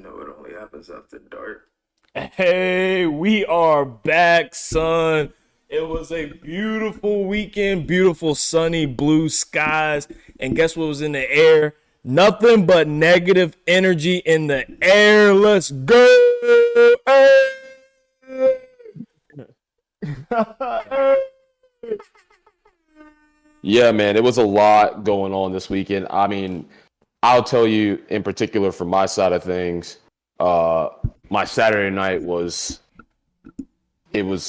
know it only happens after dark. Hey, we are back, son. It was a beautiful weekend, beautiful sunny blue skies. And guess what was in the air? Nothing but negative energy in the air. Let's go. Hey. Yeah, man, it was a lot going on this weekend. I mean, I'll tell you in particular from my side of things, my Saturday night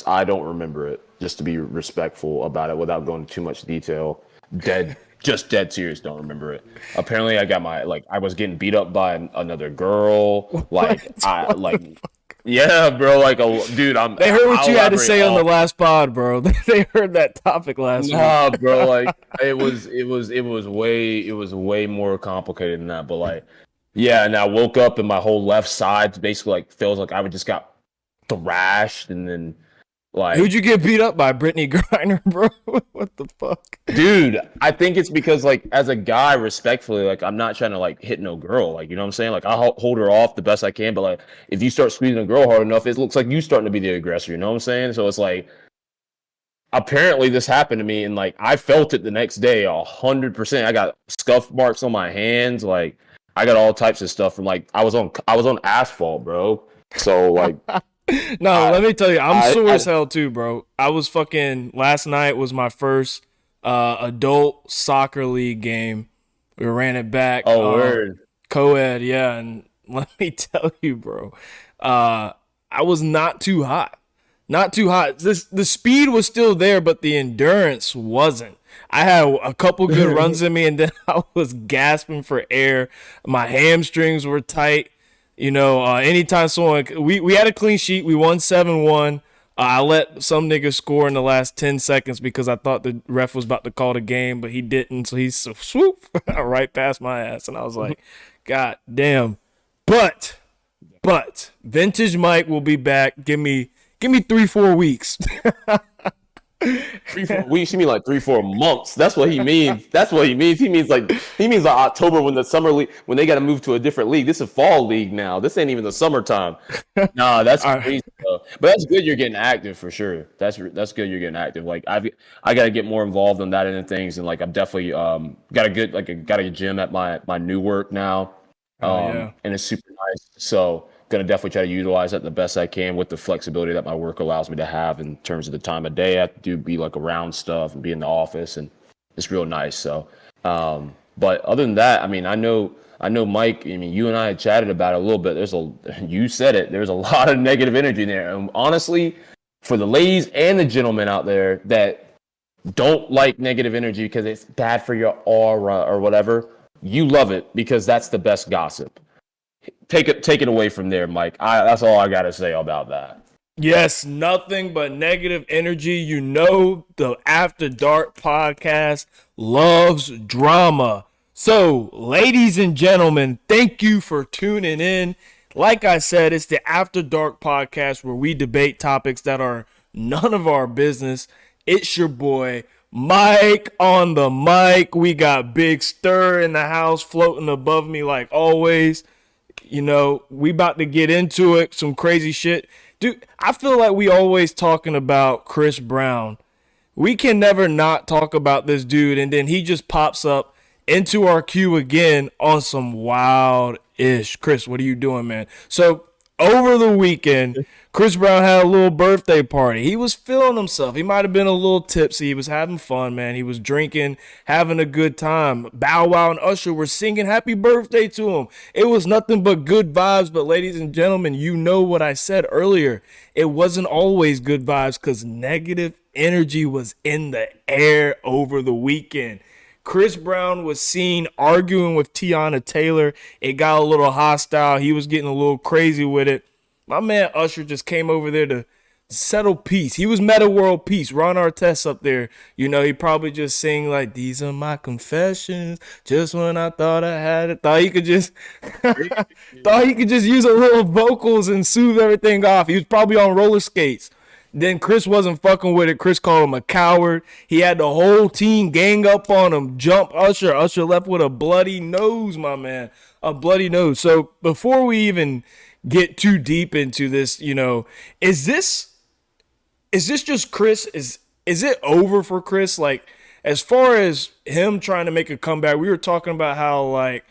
I don't remember it, just to be respectful about it without going into too much detail. Just dead serious, don't remember it. Apparently I was getting beat up by another girl. Yeah, bro, dude, They heard what I'll you had to elaborate say on all. the last pod, bro. They heard that topic last week. Nah, bro, it was way more complicated than that. But yeah, and I woke up and my whole left side basically feels like I just got thrashed, and then Who'd you get beat up by? Brittany Griner, bro? What the fuck? dude, I think it's because as a guy, respectfully, I'm not trying to hit no girl, you know what I'm saying? I'll hold her off the best I can, but if you start squeezing a girl hard enough, it looks like you starting to be the aggressor, you know what I'm saying? So it's apparently this happened to me, and I felt it the next day 100%. I got scuff marks on my hands, I got all types of stuff from I was on asphalt, bro. So No, let me tell you, I'm sore I as hell too, bro. I was last night was my first adult soccer league game. We ran it back. word. Co-ed, yeah, and let me tell you, bro. I was not too hot. Not too hot. The speed was still there, but the endurance wasn't. I had a couple good runs in me, and then I was gasping for air. My hamstrings were tight. You know, anytime someone we had a clean sheet, we won 7-1. I let some nigga score in the last 10 seconds because I thought the ref was about to call the game, but he didn't. So he swoop right past my ass, and I was like, God damn. But vintage Mike will be back. Give me 3-4 weeks. 3-4 weeks. You mean 3-4 months? That's what he means. That's what he means. He means October when the summer league, when they got to move to a different league. This is fall league now. This ain't even the summertime. Nah, that's crazy. But that's good. You're getting active for sure. That's good. You're getting active. I got to get more involved in that end of things, and I'm definitely got a gym at my new work now. Yeah. And it's super nice. So gonna definitely try to utilize that the best I can with the flexibility that my work allows me to have in terms of the time of day I have to be around stuff and be in the office, and it's real nice. So, but other than that, I mean, I know Mike. I mean, you and I had chatted about it a little bit. You said it. There's a lot of negative energy in there, and honestly, for the ladies and the gentlemen out there that don't like negative energy because it's bad for your aura or whatever, you love it because that's the best gossip. Take it away from there, Mike. That's all I gotta say about that. Yes, nothing but negative energy. You know, the After Dark podcast loves drama. So, ladies and gentlemen, thank you for tuning in. Like I said, it's the After Dark podcast where we debate topics that are none of our business. It's your boy, Mike on the mic. We got Big Stir in the house floating above me like always. You know, we about to get into it, some crazy shit. Dude, I feel like we always talking about Chris Brown. We can never not talk about this dude, and then he just pops up into our queue again on some wild-ish. Chris, what are you doing, man? So, over the weekend, Chris Brown had a little birthday party. He was feeling himself. He might have been a little tipsy. He was having fun, man. He was drinking, having a good time. Bow Wow and Usher were singing happy birthday to him. It was nothing but good vibes. But ladies and gentlemen, you know what I said earlier. It wasn't always good vibes because negative energy was in the air over the weekend. Chris Brown was seen arguing with Tiana Taylor. It got a little hostile. He was getting a little crazy with it. My man Usher just came over there to settle peace. He was Meta World Peace. Ron Artest up there. You know, he probably just sing these are my confessions. Just when I thought I had it. Thought he could just use a little vocals and soothe everything off. He was probably on roller skates. Then Chris wasn't fucking with it. Chris called him a coward. He had the whole team gang up on him, jump Usher. Usher left with a bloody nose, my man. A bloody nose. So before we even get too deep into this, is this just Chris? Is it over for Chris? Like, as far as him trying to make a comeback, we were talking about how, like,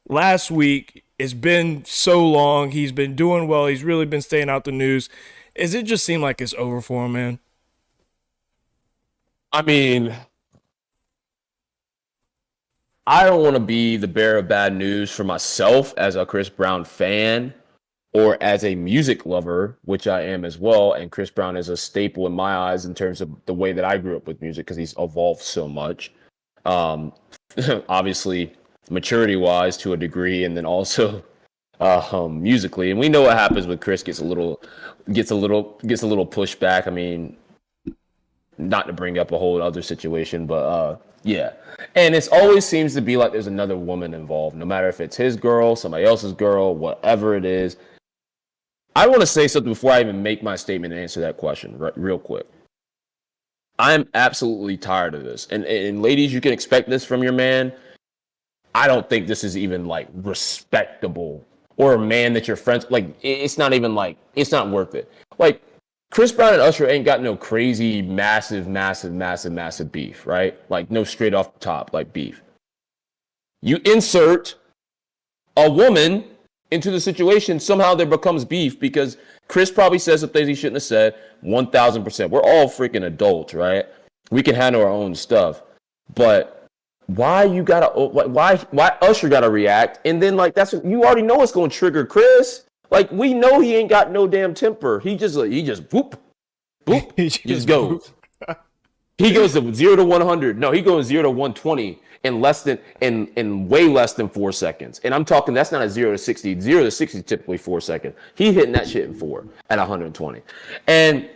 last week it's been so long. He's been doing well. He's really been staying out the news. Does it just seem like it's over for him, man? I mean, I don't want to be the bearer of bad news for myself as a Chris Brown fan or as a music lover, which I am as well. And Chris Brown is a staple in my eyes in terms of the way that I grew up with music because he's evolved so much. Obviously, maturity-wise to a degree, and then also musically. And we know what happens when Chris gets a little pushback. I mean, not to bring up a whole other situation, but yeah. And it always seems to be like there's another woman involved, no matter if it's his girl, somebody else's girl, whatever it is. I want to say something before I even make my statement and answer that question real quick. I'm absolutely tired of this. And ladies, you can expect this from your man. I don't think this is even like respectable, or a man that you're friends, like, it's not even like, it's not worth it. Like, Chris Brown and Usher ain't got no crazy, massive beef, right? Like, no straight off the top, like, beef. You insert a woman into the situation, somehow there becomes beef because Chris probably says some things he shouldn't have said. 1,000%. We're all freaking adults, right? We can handle our own stuff. But why Usher gotta react? And then, like, that's, you already know it's gonna trigger Chris. Like, we know he ain't got no damn temper. He just whoop, he just goes. He goes to 0 to 100. No, he goes 0 to 120 in way less than 4 seconds. And I'm talking, that's not a 0 to 60. 0 to 60 is typically 4 seconds. He hitting that shit in 4 at 120. And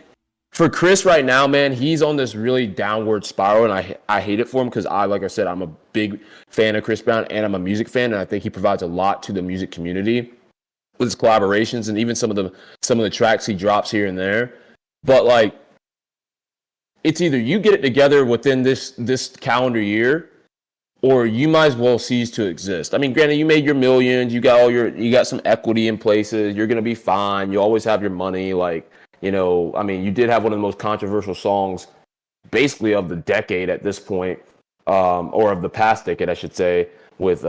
for Chris right now, man, he's on this really downward spiral, and I hate it for him because like I said, I'm a big fan of Chris Brown, and I'm a music fan, and I think he provides a lot to the music community with his collaborations and even some of the tracks he drops here and there. But, like, it's either you get it together within this calendar year, or you might as well cease to exist. I mean, granted, you made your millions, you got some equity in places, you're gonna be fine. You always have your money, like, I mean, you did have one of the most controversial songs, basically of the decade at this point, or of the past decade, I should say, with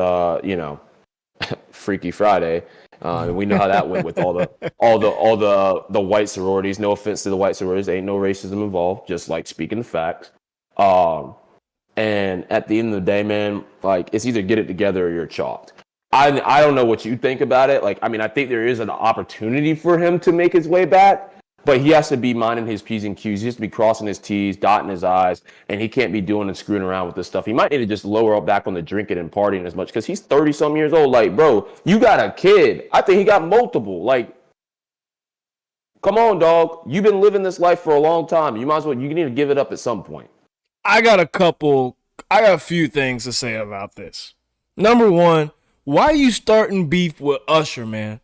Freaky Friday. We know how that went with all the white sororities. No offense to the white sororities, there ain't no racism involved. Just like speaking the facts. And at the end of the day, man, like, it's either get it together or you're chalked. I don't know what you think about it. Like, I mean, I think there is an opportunity for him to make his way back, but he has to be minding his P's and Q's. He has to be crossing his T's, dotting his I's, and he can't be doing and screwing around with this stuff. He might need to just lower up back on the drinking and partying as much because he's 30-some years old. Like, bro, you got a kid. I think he got multiple. Like, come on, dog. You've been living this life for a long time. You need to give it up at some point. I got a few things to say about this. Number one, why are you starting beef with Usher, man?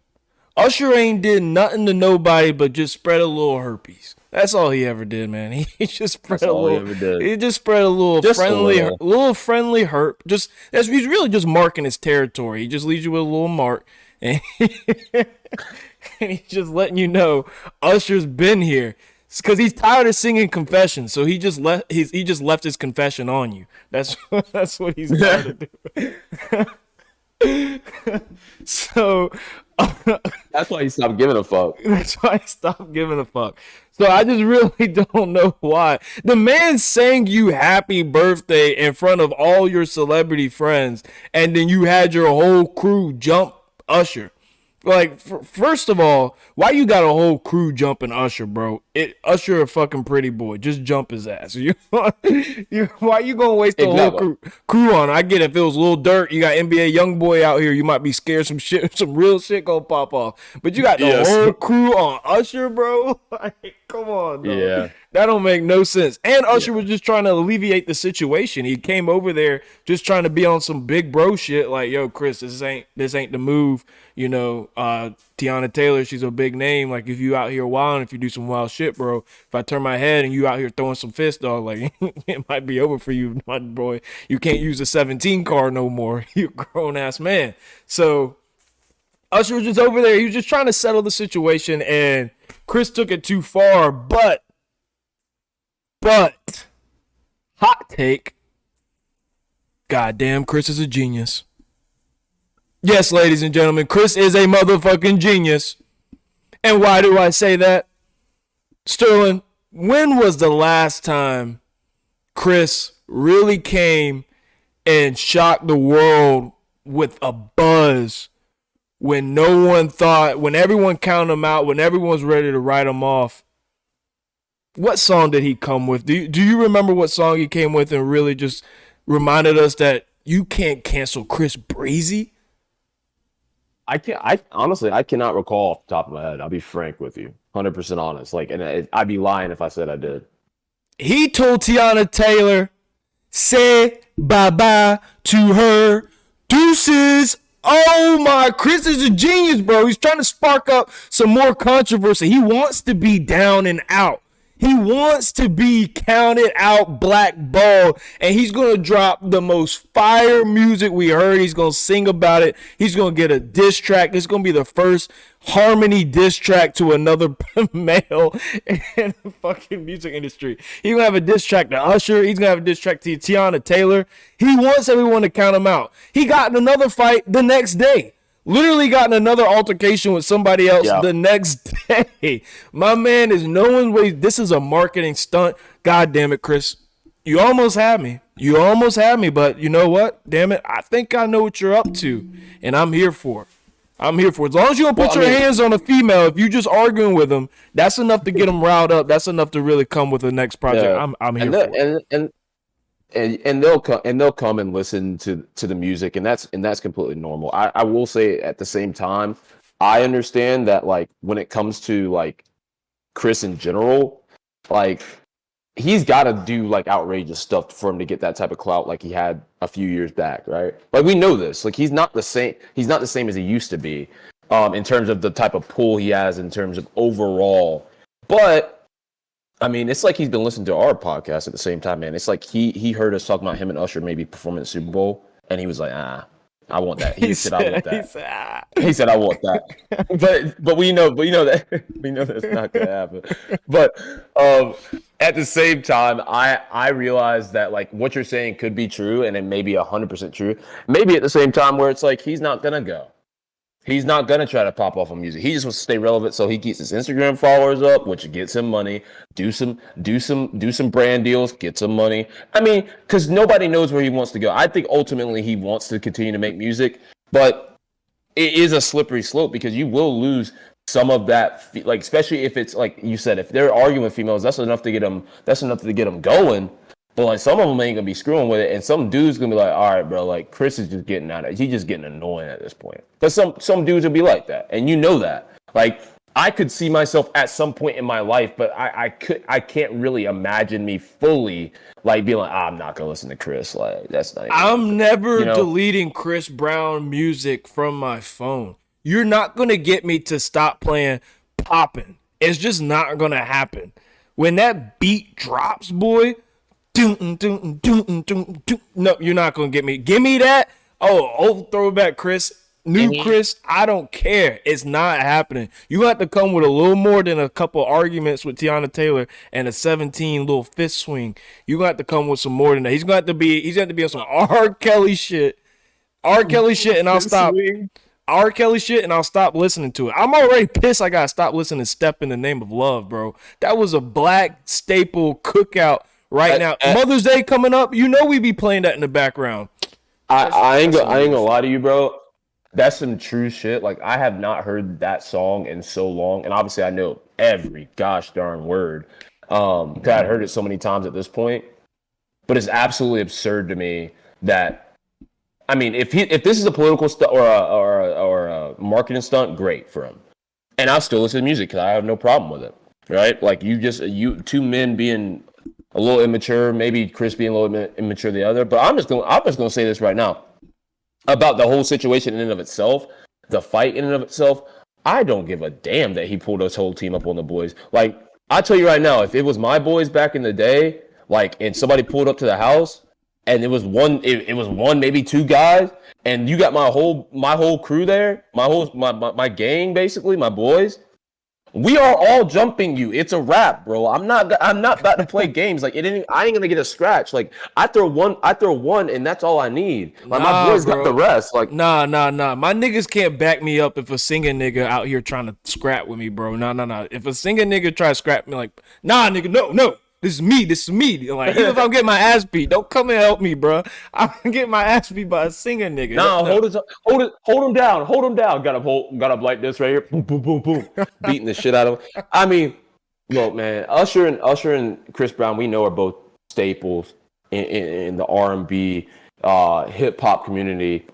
Usher ain't did nothing to nobody but just spread a little herpes. That's all he ever did, man. He just spread a little. He just spread a little friendly herp. He's really just marking his territory. He just leaves you with a little mark, and he's just letting you know Usher's been here. Because he's tired of singing confessions, so he just left his confession on you. That's what he's trying to do. So that's why he stopped giving a fuck. That's why he stopped giving a fuck. So I just really don't know why. The man sang you happy birthday in front of all your celebrity friends, and then you had your whole crew jump Usher. Like, first of all, why you got a whole crew jumping Usher, bro? Usher a fucking pretty boy. Just jump his ass. Why you gonna waste the whole crew on? I get it. If it was Lil Durk, you got NBA Youngboy out here, you might be scared some real shit gonna pop off. But you got the whole crew on Usher, bro. Like, Come on, dog. Yeah. That don't make no sense. And Usher Yeah. was just trying to alleviate the situation. He came over there just trying to be on some big bro shit. Like, yo, Chris, this ain't the move. You know, Tiana Taylor, she's a big name. Like, if you out here wilding, if you do some wild shit, bro. If I turn my head and you out here throwing some fists, dog, like it might be over for you, my boy. You can't use a 17 car no more. You a grown ass man. So Usher was just over there. He was just trying to settle the situation, and Chris took it too far. But, hot take, goddamn, Chris is a genius. Yes, ladies and gentlemen, Chris is a motherfucking genius. And why do I say that? Sterling, when was the last time Chris really came and shocked the world with a buzz when no one thought, when everyone counted him out, when everyone was ready to write him off? What song did he come with? Do you remember what song he came with and really just reminded us that you can't cancel Chris Breezy? I honestly, I cannot recall off the top of my head. I'll be frank with you, 100% honest. Like, and I'd be lying if I said I did. He told Tiana Taylor, say bye-bye to her. Deuces. Oh my, Chris is a genius, bro. He's trying to spark up some more controversy. He wants to be down and out. He wants to be counted out, blackballed, and he's going to drop the most fire music we heard. He's going to sing about it. He's going to get a diss track. It's going to be the first harmony diss track to another male in the fucking music industry. He's going to have a diss track to Usher. He's going to have a diss track to Tiana Taylor. He wants everyone to count him out. He got in another fight the next day. Literally got in another altercation with somebody else the next day. My man is knowing way. This is a marketing stunt. God damn it, Chris. You almost had me. But you know what? Damn it. I think I know what you're up to. And I'm here for it. As long as you don't put your hands on a female, if you just arguing with them, that's enough to get them riled up. That's enough to really come with the next project. Yeah. I'm here for it. And they'll come and listen to the music, and that's completely normal. I will say at the same time, I understand that, like, when it comes to like Chris in general, like, he's got to do like outrageous stuff for him to get that type of clout like he had a few years back, right? Like, we know this. Like, he's not the same as he used to be, in terms of the type of pull he has in terms of overall. But I mean, it's like he's been listening to our podcast at the same time, man. It's like he heard us talking about him and Usher maybe performing at the Super Bowl, and he was like, I want that. He said, I want that. He said, I want that. But we know that's not gonna happen. But at the same time, I realize that, like, what you're saying could be true, and it may be 100% true. Maybe at the same time where it's like he's not gonna go. He's not gonna try to pop off on music. He just wants to stay relevant, so he keeps his Instagram followers up, which gets him money. Do some brand deals, get some money. I mean, because nobody knows where he wants to go. I think ultimately he wants to continue to make music, but it is a slippery slope because you will lose some of that. Like, especially if it's like you said, if they're arguing with females, that's enough to get them going. But like, some of them ain't gonna be screwing with it, and some dudes gonna be like, "All right, bro, like, Chris is just getting out of it. He's just getting annoying at this point." But some dudes will be like that, and you know that. Like, I could see myself at some point in my life, but I can't really imagine me fully like being like, I'm not gonna listen to Chris. Like, that's not. I'm never deleting Chris Brown music from my phone. You're not gonna get me to stop playing Poppin'. It's just not gonna happen. When that beat drops, boy. No, you're not gonna get me. Give me that. Oh, throwback Chris, Chris. I don't care. It's not happening. You have to come with a little more than a couple arguments with Tiana Taylor and a 17 little fist swing. You gonna have to come with some more than that. He's gonna have to be on some R. Kelly shit. And I'll stop. R. Kelly shit, and I'll stop listening to it. I'm already pissed. I gotta stop listening to "Step in the Name of Love," bro. That was a black staple cookout. Right now, Mother's Day coming up, we be playing that in the background. I ain't gonna lie to you, bro. That's some true shit. Like, I have not heard that song in so long, and obviously I know every gosh darn word. Cause I'd heard it so many times at this point. But it's absolutely absurd to me that, I mean, if this is a political stunt or a marketing stunt, great for him. And I'll still listen to music because I have no problem with it. right? Like you two men being a little immature, maybe Chris being a little immature the other. But I'm just gonna say this right now about the whole situation in and of itself, the fight in and of itself. I don't give a damn that he pulled his whole team up on the boys. Like I tell you right now, if it was my boys back in the day, like and somebody pulled up to the house and it was one maybe two guys, and you got my whole crew there, my gang basically, my boys. We are all jumping you. It's a wrap, bro. I'm not about to play games. Like I ain't gonna get a scratch. Like I throw one, and that's all I need. Like my boys got the rest. Like Nah. My niggas can't back me up if a singing nigga out here trying to scrap with me, bro. Nah. If a singing nigga try to scrap me, like, nah, nigga, no. This is me. Like, even if I'm getting my ass beat, don't come and help me, bro. I'm getting my ass beat by a singing nigga. no, hold him down. Got up like this right here. Boom, boom, boom, boom. Beating the shit out of him. I mean, look, man, Usher and Chris Brown, we know are both staples in the R&B hip hop community.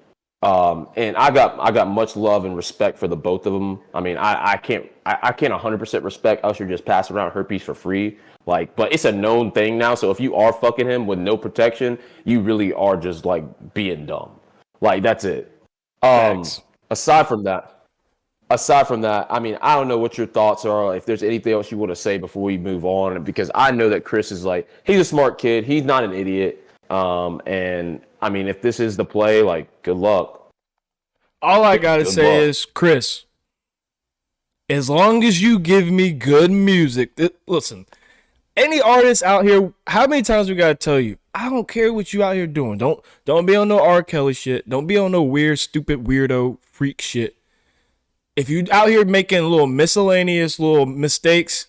And I got much love and respect for the both of them. I mean, I can't 100% respect Usher just passing around herpes for free. Like, but it's a known thing now. So if you are fucking him with no protection, you really are just like being dumb. Like that's it. Thanks. Aside from that, I mean, I don't know what your thoughts are. If there's anything else you want to say before we move on, because I know that Chris is like, he's a smart kid. He's not an idiot. And I mean, if this is the play, like, good luck. All I gotta say is, Chris, as long as you give me good music, listen, any artist out here, how many times we gotta tell you, I don't care what you out here doing. Don't be on no R. Kelly shit. Don't be on no weird, stupid, weirdo, freak shit. If you out here making little miscellaneous little mistakes,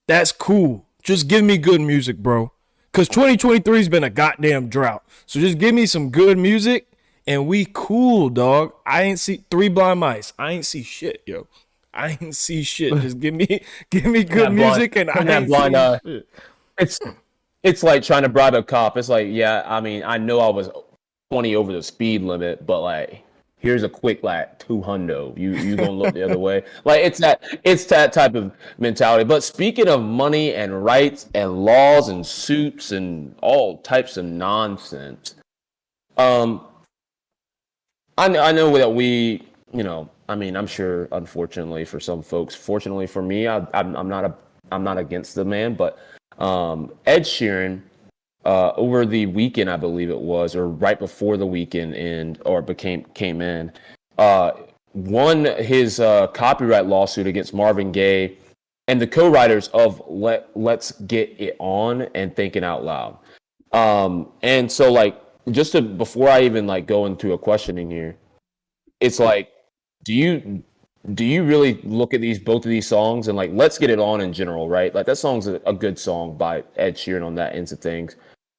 that's cool. Just give me good music, bro. Cause 2023's been a goddamn drought. So just give me some good music and we cool, dog. I ain't see 3 Blind Mice. I ain't see shit, yo. I ain't see shit. Just give me good music and I ain't see shit. It's like trying to bribe a cop. It's like, yeah, I mean, I know I was 20 over the speed limit, but like, here's a quick like 200. You gonna look the other way? Like it's that type of mentality. But speaking of money and rights and laws and suits and all types of nonsense, I know that we, I mean, I'm sure, unfortunately for some folks, fortunately for me, I'm not against the man, but Ed Sheeran, over the weekend, I believe it was, or right before the weekend came in, won his copyright lawsuit against Marvin Gaye and the co-writers of Let's Get It On and Thinking Out Loud. And so like, before I even like go into a questioning here, it's like, do you really look at both of these songs and like Let's Get It On in general, right? Like that song's a good song by Ed Sheeran on that end of things.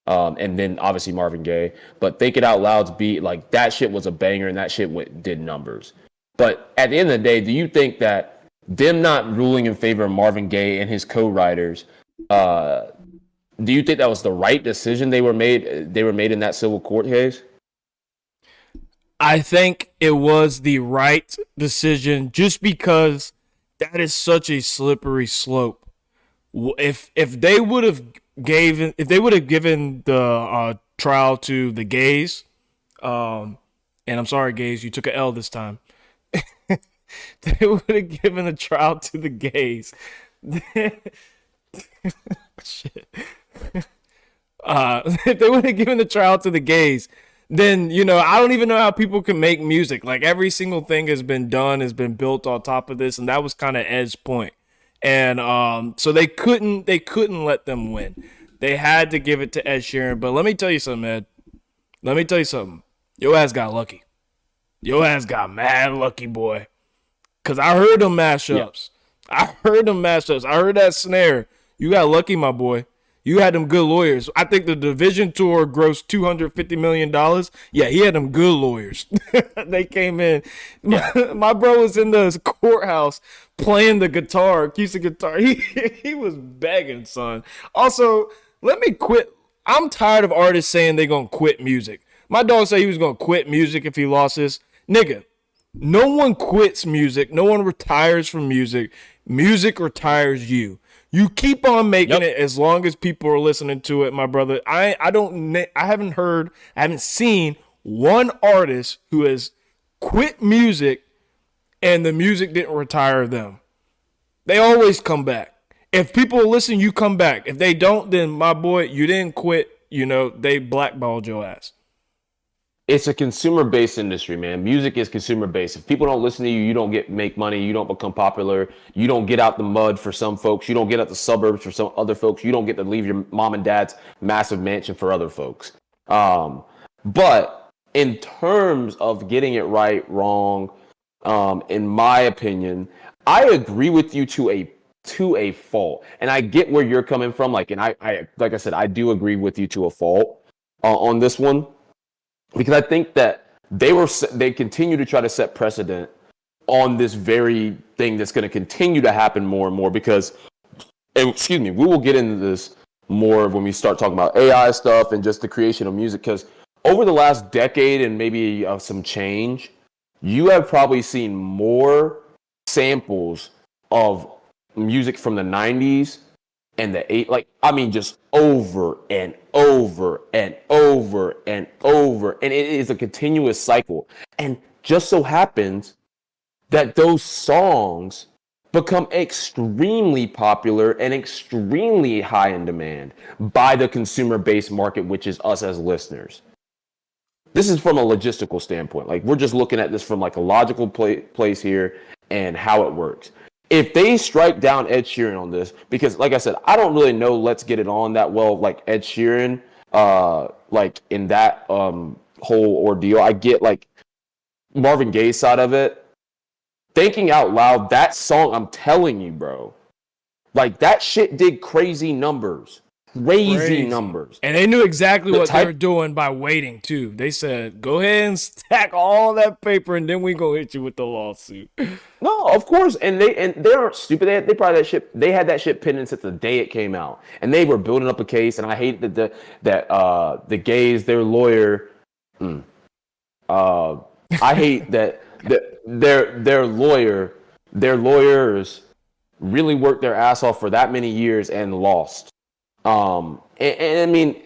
And then obviously Marvin Gaye, but Think It Out Loud's beat, like that shit was a banger and that shit did numbers. But at the end of the day, do you think that them not ruling in favor of Marvin Gaye and his co-writers, do you think that was the right decision they were made in that civil court case? I think it was the right decision just because that is such a slippery slope. If they would have given the trial to the gays, and I'm sorry, gays, you took an L this time. They would have given the trial to the gays. Shit. If they would have given the trial to the gays, then, I don't even know how people can make music. Like every single thing has been built on top of this. And that was kind of Ed's point. And so they couldn't let them win. They had to give it to Ed Sheeran. But let me tell you something, Ed. Let me tell you something. Your ass got lucky. Your ass got mad lucky, boy. Because I heard them mashups. Yeah. I heard that snare. You got lucky, my boy. You had them good lawyers. I think the Division tour grossed $250 million. Yeah, he had them good lawyers. They came in. Yeah. My bro was in the courthouse playing the guitar, acoustic guitar. He was begging, son. Also, let me quit. I'm tired of artists saying they're going to quit music. My dog said he was going to quit music if he lost this. Nigga, no one quits music. No one retires from music. Music retires you. You keep on making it as long as people are listening to it, my brother. I haven't seen one artist who has quit music and the music didn't retire them. They always come back. If people listen, you come back. If they don't, then my boy, you didn't quit. You know, they blackballed your ass. It's a consumer-based industry, man. Music is consumer-based. If people don't listen to you, you don't make money. You don't become popular. You don't get out the mud for some folks. You don't get out the suburbs for some other folks. You don't get to leave your mom and dad's massive mansion for other folks. But in terms of getting it right, wrong, in my opinion, I agree with you to a fault, and I get where you're coming from. Like I said, I do agree with you to a fault on this one. Because I think that they continue to try to set precedent on this very thing that's going to continue to happen more and more. Because, we will get into this more when we start talking about AI stuff and just the creation of music. Because over the last decade and maybe some change, you have probably seen more samples of music from the 90s and just over and over and over and over. And it is a continuous cycle. And just so happens that those songs become extremely popular and extremely high in demand by the consumer-based market, which is us as listeners. This is from a logistical standpoint. Like, we're just looking at this from like a logical place here and how it works. If they strike down Ed Sheeran on this, because like I said, I don't really know Let's Get It On that well, like Ed Sheeran, like in that whole ordeal. I get like Marvin Gaye's side of it. Thinking out loud, that song, I'm telling you, bro, like that shit did crazy numbers. Crazy numbers. And they knew exactly what they were doing by waiting too. They said, go ahead and stack all that paper and then we gonna hit you with the lawsuit. No, of course. And they aren't stupid. They probably had that shit pending since the day it came out. And they were building up a case, and I hate that the gays, their lawyer, I hate that their lawyers really worked their ass off for that many years and lost. And I mean,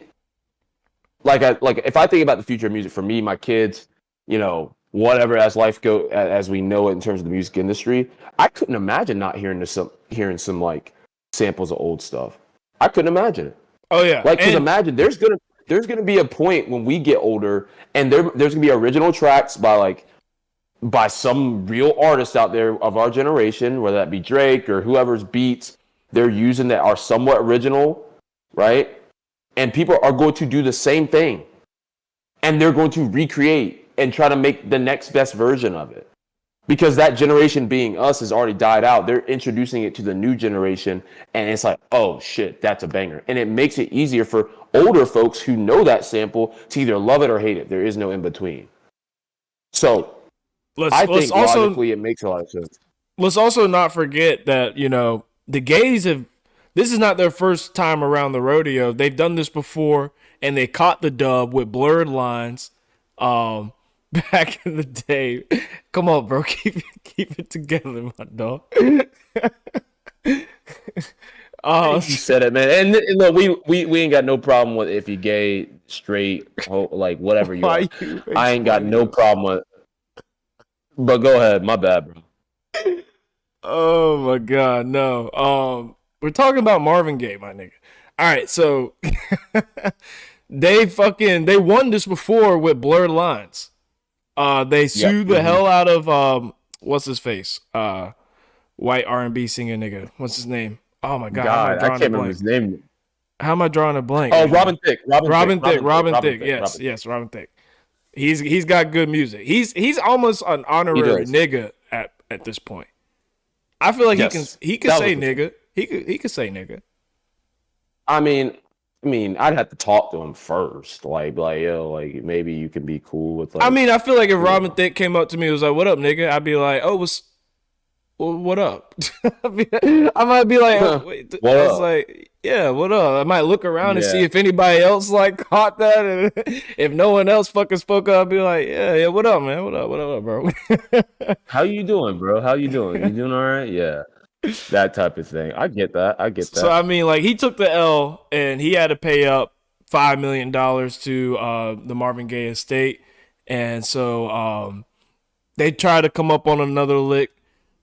like if I think about the future of music for me, my kids, you know, whatever as life go as we know it in terms of the music industry, I couldn't imagine not hearing some like samples of old stuff. I couldn't imagine it. Oh yeah, like because imagine there's gonna be a point when we get older and there's gonna be original tracks by some real artist out there of our generation, whether that be Drake or whoever's beats they're using that are somewhat original. Right? And people are going to do the same thing. And they're going to recreate and try to make the next best version of it. Because that generation being us has already died out. They're introducing it to the new generation. And it's like, oh shit, that's a banger. And it makes it easier for older folks who know that sample to either love it or hate it. There is no in between. So I think logically it makes a lot of sense. Let's also not forget that, you know, the gays have. This is not their first time around the rodeo. They've done this before, and they caught the dub with Blurred Lines back in the day. Come on, bro. Keep it together, my dog. You said it, man. And look, we ain't got no problem with if you're gay, straight, like whatever you are. I ain't got no problem with it. But go ahead. My bad, bro. Oh, my God. No. We're talking about Marvin Gaye, my nigga. All right, so they won this before with Blurred Lines. They sued the hell out of what's his face? White R&B singer nigga. What's his name? Oh my God, I can't remember his name. How am I drawing a blank? Oh, Robin Thicke. Robin Thicke. Yes, Robin Thicke. He's got good music. He's almost an honorary nigga at this point. I feel like he can say nigga. He could say nigga. I mean, I'd have to talk to him first. Like, yo, like maybe you can be cool with. Like, I mean, I feel like if Robin Thicke came up to me and was like, "What up, nigga?" I'd be like, "Oh, what up?" I might be like, "Wait," I was like, "Yeah, what up?" I might look around and see if anybody else like caught that, and if no one else fucking spoke up, I'd be like, "Yeah, what up, man? What up, bro?" How you doing, bro? How you doing? You doing all right? Yeah. That type of thing. I get that. I get So that. I mean, like he took the L and he had to pay up $5 million to the Marvin Gaye estate, and so they try to come up on another lick.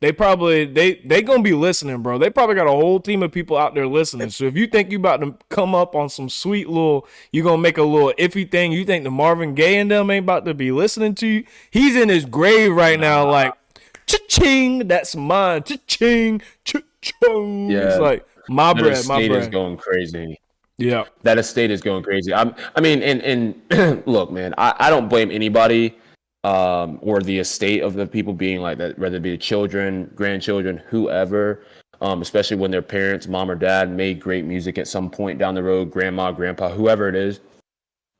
They gonna be listening, bro. They probably got a whole team of people out there listening. So if you think you about to come up on some sweet little, you gonna make a little iffy thing, you think the Marvin Gaye and them ain't about to be listening to you? He's in his grave right now, like cha-ching, that's mine, cha-ching, cha-ching. It's Yeah, like my that bread, my estate is bread. going crazy. Yeah. That estate is going crazy. I mean, and look, man, I don't blame anybody, or the estate of the people being like that, whether it be children, grandchildren, whoever, especially when their parents, mom or dad, made great music at some point down the road, grandma, grandpa, whoever it is,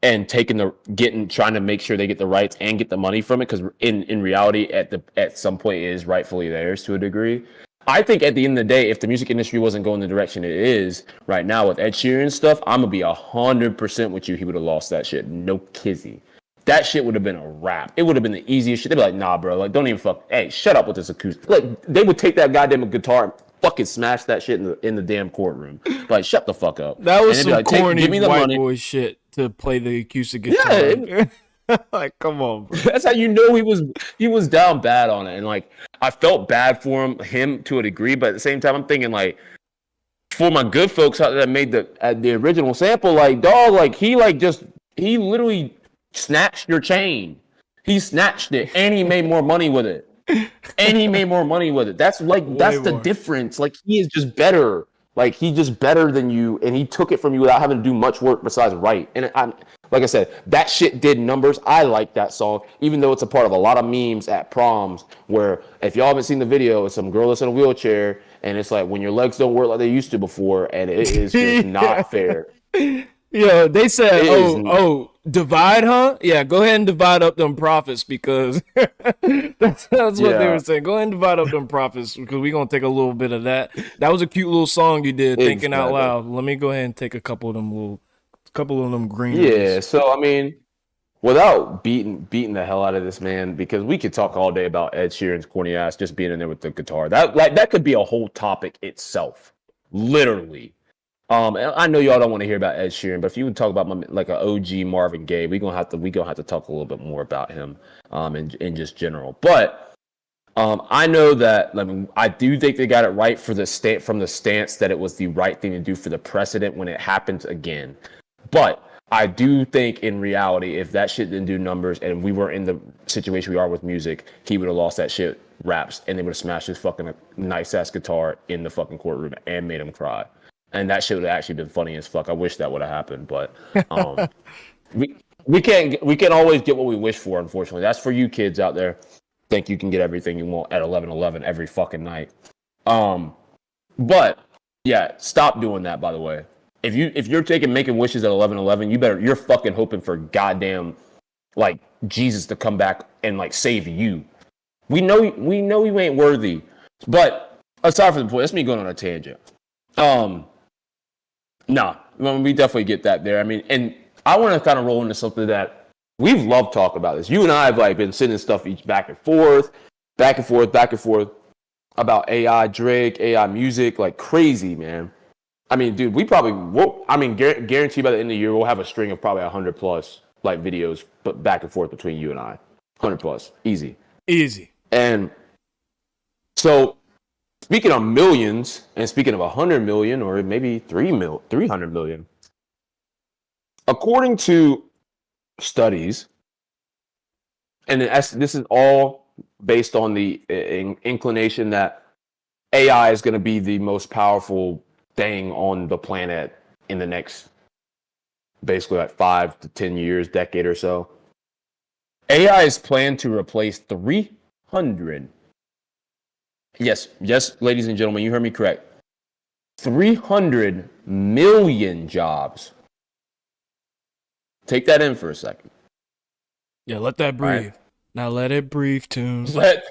and trying to make sure they get the rights and get the money from it, because in reality, at some point, it is rightfully theirs to a degree. I think at the end of the day, if the music industry wasn't going the direction it is right now with Ed Sheeran stuff, I'm gonna be 100% with you. He would have lost that shit, no kizzy. That shit would have been a wrap. It would have been the easiest shit. They'd be like, nah, bro, like don't even fuck. Hey, shut up with this acoustic. Like they would take that goddamn guitar and fucking smash that shit in the damn courtroom. Like shut the fuck up. That was And they'd be some like, corny give me the white money. boy shit to play the acoustic Yeah, guitar. Like, come on, bro. that's how you know he was down bad on it, and like I felt bad for him to a degree, but at the same time I'm thinking like for my good folks out there that made the original sample, like dog, like he literally snatched your chain. He snatched it and he made more money with it. And he made more money with it. That's the difference. Like he is just better. Like he's just better than you, and he took it from you without having to do much work besides write. And like I said, that shit did numbers. I like that song, even though it's a part of a lot of memes at proms. Where if y'all haven't seen the video, it's some girl that's in a wheelchair, and it's like when your legs don't work like they used to before, and it is just not fair. Yeah, they said, divide, huh? Yeah, go ahead and divide up them profits because that's what they were saying. Go ahead and divide up them profits because we're going to take a little bit of that. That was a cute little song you did, thinking out loud. Let me go ahead and take a couple of them green. Yeah, so I mean, without beating the hell out of this man, because we could talk all day about Ed Sheeran's corny ass just being in there with the guitar. That could be a whole topic itself, literally. And I know y'all don't want to hear about Ed Sheeran, but if you would talk about like an OG Marvin Gaye, we gonna have to talk a little bit more about him, in just general. But I know that I do think they got it right from the stance that it was the right thing to do for the precedent when it happens again. But I do think in reality, if that shit didn't do numbers and we were in the situation we are with music, he would have lost that shit raps and they would have smashed his fucking nice ass guitar in the fucking courtroom and made him cry. And that shit would have actually been funny as fuck. I wish that would have happened, but we can't always get what we wish for, unfortunately. That's for you kids out there. Think you can get everything you want at 11:11 every fucking night. But yeah, stop doing that, by the way. If you're making wishes at 11:11, you're fucking hoping for goddamn like Jesus to come back and like save you. We know you ain't worthy. But aside from the point, that's me going on a tangent. Nah, we definitely get that there. I mean, and I want to kind of roll into something that we've loved talking about this. You and I have like been sending stuff each back and forth about AI Drake, AI music, like crazy, man. I mean, dude, guarantee by the end of the year we'll have a string of probably 100 plus like videos, but back and forth between you and I, 100 plus, easy. And so, speaking of millions, and speaking of 100 million, or maybe 300 million, according to studies, and this is all based on the inclination that AI is going to be the most powerful thing on the planet in the next, basically like 5 to 10 years, decade or so. AI is planned to replace 300. Yes, ladies and gentlemen, you heard me correct. 300 million jobs. Take that in for a second. Yeah, let that breathe. Right. Now let it breathe, Tunes. Let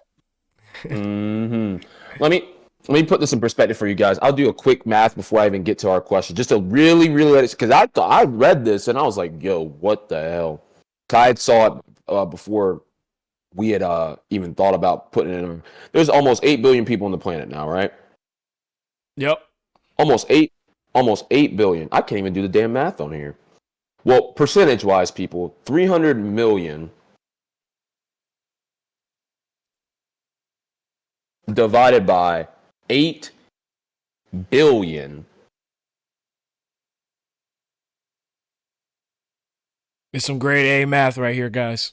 me put this in perspective for you guys. I'll do a quick math before I even get to our question, just to really let it, because I read this and I was like, yo, what the hell? I had saw it before we had even thought about putting it in. There's almost 8 billion people on the planet now, right? Yep. Almost 8 billion. I can't even do the damn math on here. Well, percentage wise, people, 300 million divided by 8 billion. It's some grade A math right here, guys.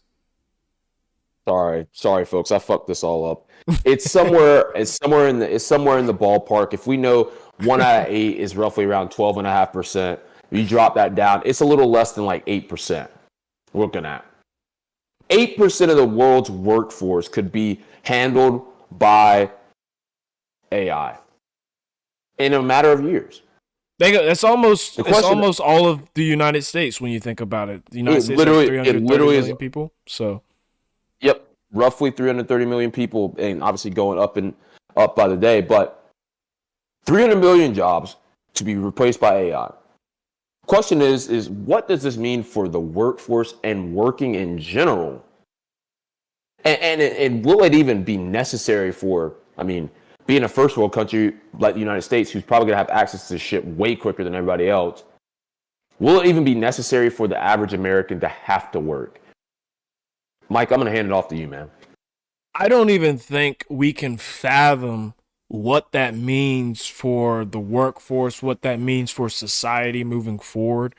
Sorry, folks. I fucked this all up. It's somewhere. It's somewhere in the ballpark. If we know 1 out of 8 is roughly around 12.5%, you drop that down. It's a little less than like 8%. We're looking at 8% of the world's workforce could be handled by AI in a matter of years. It's almost The question, all of the United States when you think about it. The United it States has literally, 330 million people. So yep, roughly 330 million people, and obviously going up by the day. But 300 million jobs to be replaced by AI. Question is what does this mean for the workforce and working in general? And will it even be necessary for, I mean, being a first world country like the United States, who's probably going to have access to shit way quicker than everybody else, will it even be necessary for the average American to have to work? Mike, I'm going to hand it off to you, man. I don't even think we can fathom what that means for the workforce, what that means for society moving forward.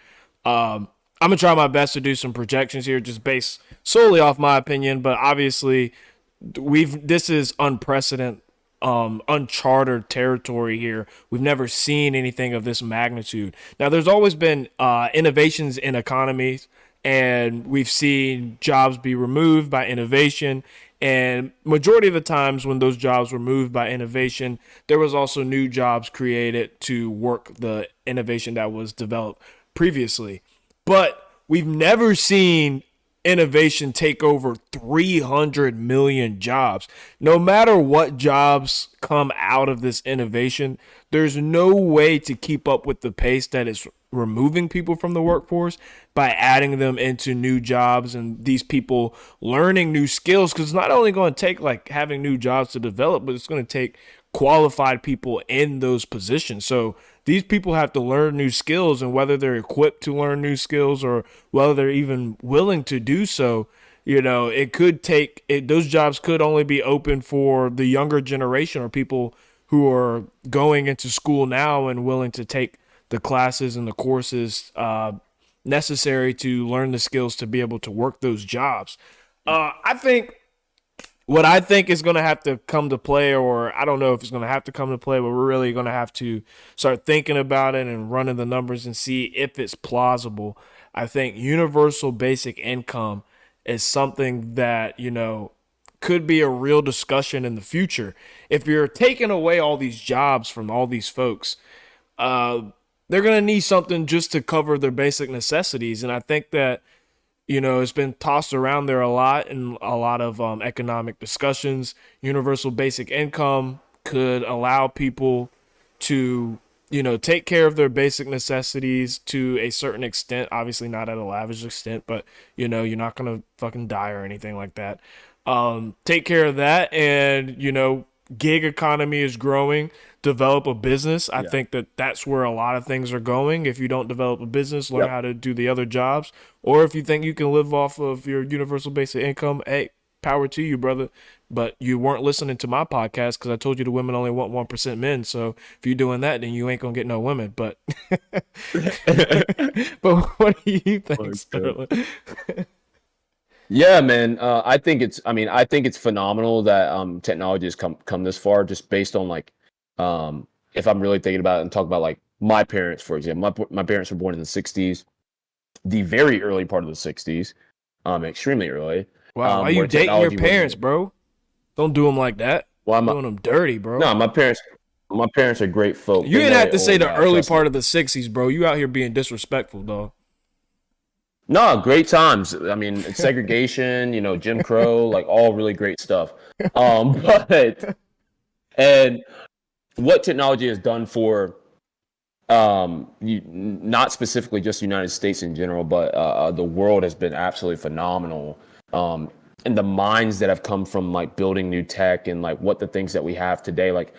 I'm gonna try my best to do some projections here, just based solely off my opinion. But obviously, this is unprecedented, uncharted territory here. We've never seen anything of this magnitude. Now, there's always been innovations in economies, and we've seen jobs be removed by innovation. And majority of the times when those jobs were moved by innovation, there was also new jobs created to work the innovation that was developed previously. But we've never seen innovation take over 300 million jobs. No matter what jobs come out of this innovation, there's no way to keep up with the pace that is removing people from the workforce by adding them into new jobs and these people learning new skills, because it's not only going to take like having new jobs to develop, but it's going to take qualified people in those positions. So these people have to learn new skills, and whether they're equipped to learn new skills or whether they're even willing to do so, it could take those jobs could only be open for the younger generation or people who are going into school now and willing to take the classes and the courses necessary to learn the skills to be able to work those jobs. I think what I think is going to have to come to play, or I don't know if it's going to have to come to play, but we're really going to have to start thinking about it and running the numbers and see if it's plausible. I think universal basic income is something that, could be a real discussion in the future. If you're taking away all these jobs from all these folks, they're going to need something just to cover their basic necessities. And I think that, it's been tossed around there a lot in a lot of economic discussions. Universal basic income could allow people to, take care of their basic necessities to a certain extent. Obviously, not at a lavish extent, but, you're not going to fucking die or anything like that. Take care of that. And, gig economy is growing. Develop a business. I think that that's where a lot of things are going. If you don't develop a business, learn how to do the other jobs. Or if you think you can live off of your universal basic income, hey, power to you, brother. But you weren't listening to my podcast because I told you the women only want 1% men. So if you're doing that, then you ain't going to get no women. But but what do you think, Sterling? Yeah, man. I think it's phenomenal that technology has come this far, just based on like, if I'm really thinking about it and talk about like my parents, for example. My parents were born in the '60s, the very early part of the '60s, extremely early. Wow, why you dating your parents, bro? Don't do them like that. Why am I doing them dirty, bro? No, my parents are great folk. You didn't have to say the early part of the '60s, bro. You out here being disrespectful, dog. No, great times. I mean, segregation, Jim Crow, like all really great stuff. But and what technology has done for not specifically just the United States in general, but the world has been absolutely phenomenal. And the minds that have come from like building new tech and like what the things that we have today, like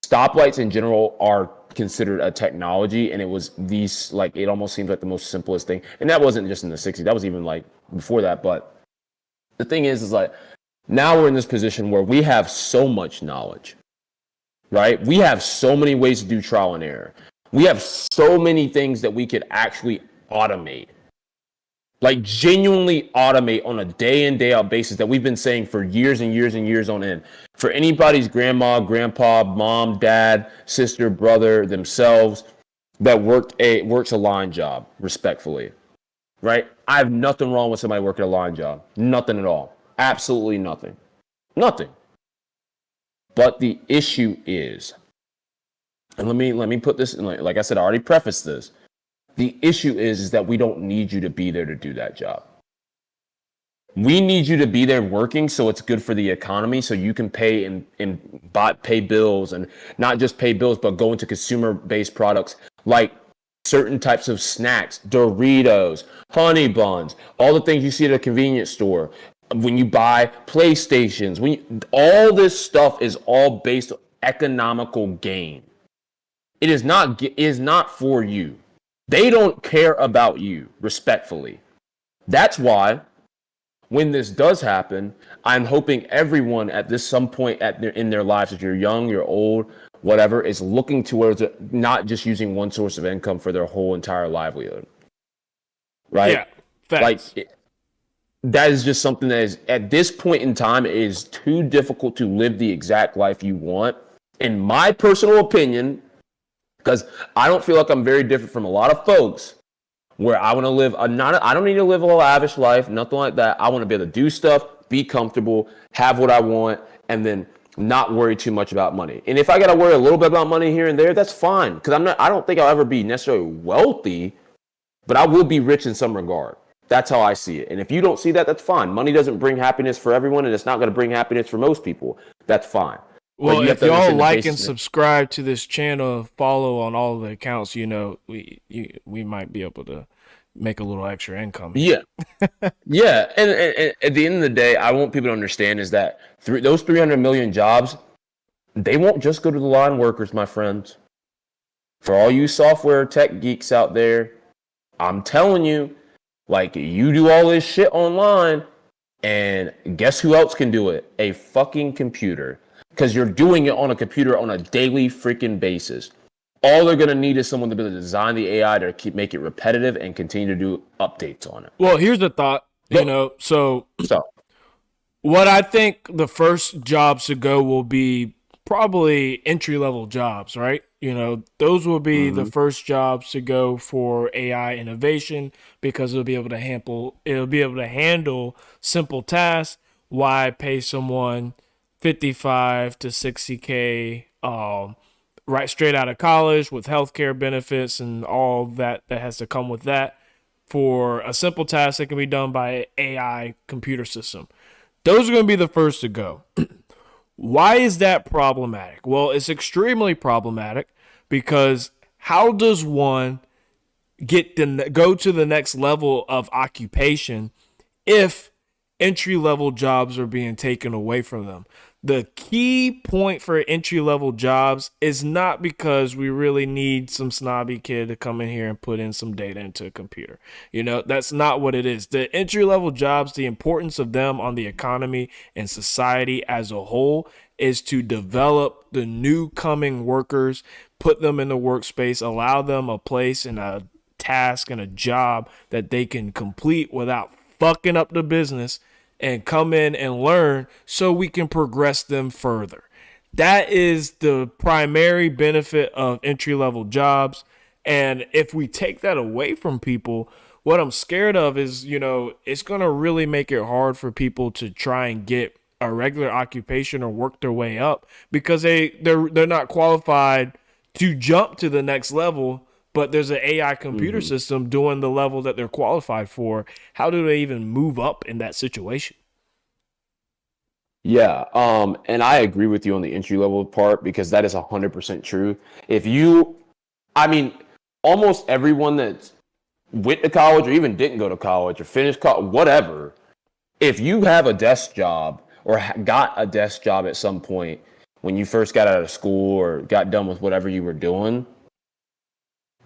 stoplights in general are considered a technology, and it was these, like, it almost seems like the most simplest thing. And that wasn't just in the 60s, that was even like before that. But the thing is like, now we're in this position where we have so much knowledge, right? We have so many ways to do trial and error. We have so many things that we could actually automate, like genuinely automate on a day in, day out basis that we've been saying for years and years and years on end. For anybody's grandma, grandpa, mom, dad, sister, brother, themselves that works a line job, respectfully, right? I have nothing wrong with somebody working a line job. Nothing at all. Absolutely nothing. Nothing. But the issue is, and let me put this in, like I said, I already prefaced this. The issue is that we don't need you to be there to do that job. We need you to be there working so it's good for the economy, so you can pay and pay bills, and not just pay bills, but go into consumer-based products like certain types of snacks, Doritos, honey buns, all the things you see at a convenience store. When you buy PlayStations, all this stuff is all based on economical gain. It is not for you. They don't care about you, respectfully. That's why when this does happen, I'm hoping everyone at some point in their lives, if you're young, you're old, whatever, is looking towards not just using one source of income for their whole entire livelihood. Right? Yeah, facts. Like, that is just something that is, at this point in time, it is too difficult to live the exact life you want. In my personal opinion, because I don't feel like I'm very different from a lot of folks, where I want to live I don't need to live a lavish life, nothing like that. I want to be able to do stuff, be comfortable, have what I want, and then not worry too much about money. And if I got to worry a little bit about money here and there, that's fine, because I don't think I'll ever be necessarily wealthy, but I will be rich in some regard. That's how I see it. And if you don't see that, that's fine. Money doesn't bring happiness for everyone, and it's not going to bring happiness for most people. That's fine. Well, if y'all like and subscribe to this channel, follow on all of the accounts, we might be able to make a little extra income. Yeah. Yeah. And at the end of the day, I want people to understand is that those 300 million jobs, they won't just go to the line workers, my friends. For all you software tech geeks out there, I'm telling you, like, you do all this shit online, and guess who else can do it? A fucking computer. Because you're doing it on a computer on a daily freaking basis. All they're going to need is someone to be able to design the AI to make it repetitive and continue to do updates on it. Well, here's the thought, so what I think the first jobs to go will be probably entry-level jobs, right? Those will be the first jobs to go for AI innovation, because it'll be able to handle simple tasks. Why pay someone 55 to 60K right straight out of college with healthcare benefits and all that has to come with that for a simple task that can be done by an AI computer system? Those are going to be the first to go. Why is that problematic? Well, it's extremely problematic, because how does one go to the next level of occupation if entry-level jobs are being taken away from them? The key point for entry-level jobs is not because we really need some snobby kid to come in here and put in some data into a computer. That's not what it is. The entry-level jobs, the importance of them on the economy and society as a whole is to develop the new coming workers, put them in the workspace, allow them a place and a task and a job that they can complete without fucking up the business, and come in and learn so we can progress them further. That is the primary benefit of entry-level jobs. And if we take that away from people, what I'm scared of is, it's going to really make it hard for people to try and get a regular occupation or work their way up, because they're not qualified to jump to the next level, but there's an AI computer system doing the level that they're qualified for. How do they even move up in that situation? Yeah, and I agree with you on the entry level part, because that is 100% true. Almost everyone that's went to college or even didn't go to college or finished college, whatever, if you have a desk job or got a desk job at some point, when you first got out of school or got done with whatever you were doing,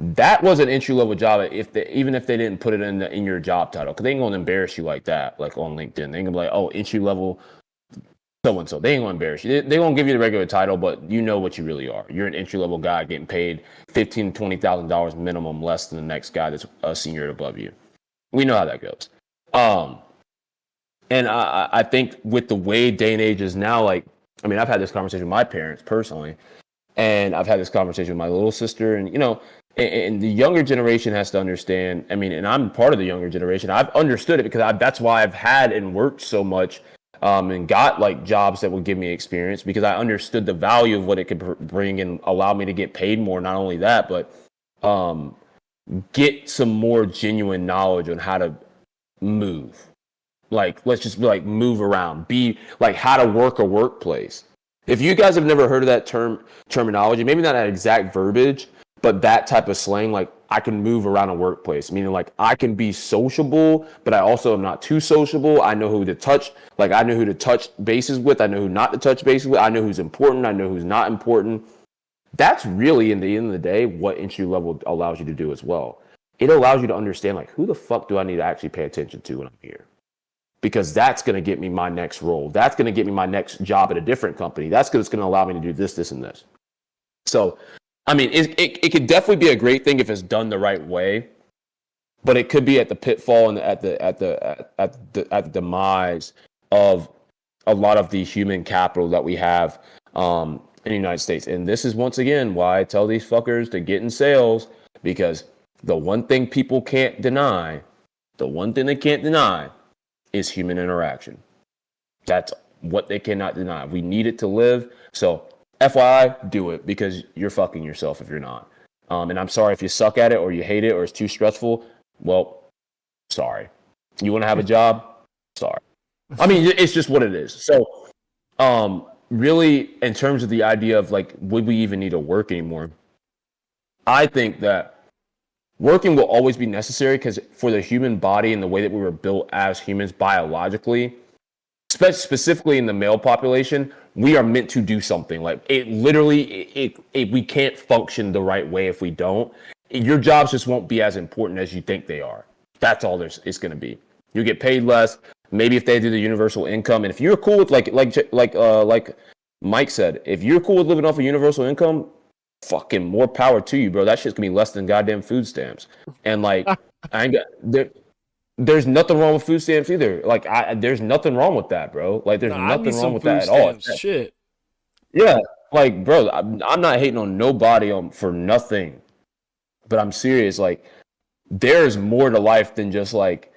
that was an entry level job. Even if they didn't put it in your job title, because they ain't gonna embarrass you like that, like on LinkedIn. They ain't gonna be like, oh, entry level so and so. They ain't gonna embarrass you. They gonna give you the regular title, but you know what you really are. You're an entry level guy getting paid $15,000 to $20,000 minimum, less than the next guy that's a senior above you. We know how that goes. And I think with the way day and age is now, like, I mean, I've had this conversation with my parents personally, and I've had this conversation with my little sister, and and the younger generation has to understand. I mean, and I'm part of the younger generation. I've understood it because that's why I've had and worked so much, and got like jobs that would give me experience, because I understood the value of what it could bring and allow me to get paid more. Not only that, but get some more genuine knowledge on how to move. Like, let's just be like, move around, be like how to work a workplace. If you guys have never heard of that terminology, maybe not that exact verbiage, but that type of slang, like I can move around a workplace, meaning like I can be sociable, but I also am not too sociable. I know who to touch. Like I know who to touch bases with. I know who not to touch bases with. I know who's important. I know who's not important. That's really, in the end of the day, what entry level allows you to do as well. It allows you to understand, like, who the fuck do I need to actually pay attention to when I'm here? Because that's going to get me my next role. That's going to get me my next job at a different company. That's going to allow me to do this, this, and this. So, I mean, it could definitely be a great thing if it's done the right way, but it could be at the pitfall and at the demise of a lot of the human capital that we have in the United States. And this is once again why I tell these fuckers to get in sales, because the one thing people can't deny, is human interaction. That's what they cannot deny. We need it to live. So FYI, do it, because you're fucking yourself if you're not. And I'm sorry if you suck at it or you hate it or it's too stressful. Well, sorry. You want to have a job? Sorry. I mean, it's just what it is. So really, in terms of the idea of like, would we even need to work anymore? I think that working will always be necessary, because for the human body and the way that we were built as humans biologically, specifically in the male population, we are meant to do something. Like it literally, we can't function the right way if we don't. Your jobs just won't be as important as you think they are. That's all it's going to be. You get paid less. Maybe if they do the universal income, and if you're cool with like Mike said, if you're cool with living off of universal income, fucking more power to you, bro. That shit's gonna be less than goddamn food stamps. And like, there's nothing wrong with food stamps either. Like, there's nothing wrong with that, bro. Like, there's nothing wrong with that at all. Shit. Yeah, like, bro, I'm not hating on nobody for nothing, but I'm serious. Like, there's more to life than just like.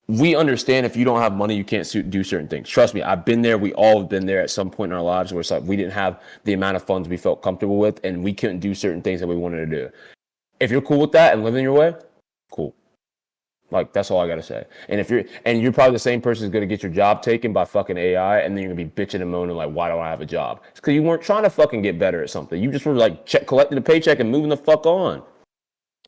We understand if you don't have money, you can't do certain things. Trust me, I've been there. We all have been there at some point in our lives where it's like we didn't have the amount of funds we felt comfortable with, and we couldn't do certain things that we wanted to do. If you're cool with that and living your way, cool. Like, that's all I gotta say. And you're probably the same person who's gonna get your job taken by fucking AI, and then you're gonna be bitching and moaning like, why don't I have a job? It's because you weren't trying to fucking get better at something. You just were like collecting a paycheck and moving the fuck on.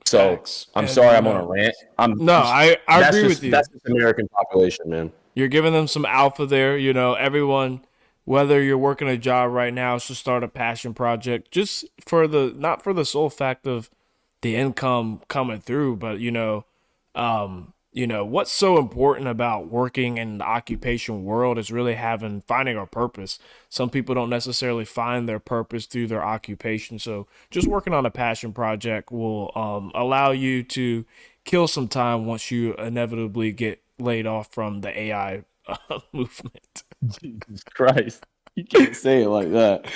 So I'm sorry, I'm on a rant. I agree with you. That's the American population, man. You're giving them some alpha there. Everyone, whether you're working a job right now, should start a passion project just not for the sole fact of the income coming through, but what's so important about working in the occupation world is really finding our purpose. Some people don't necessarily find their purpose through their occupation. So just working on a passion project will allow you to kill some time once you inevitably get laid off from the AI movement. Jesus Christ. You can't say it like that.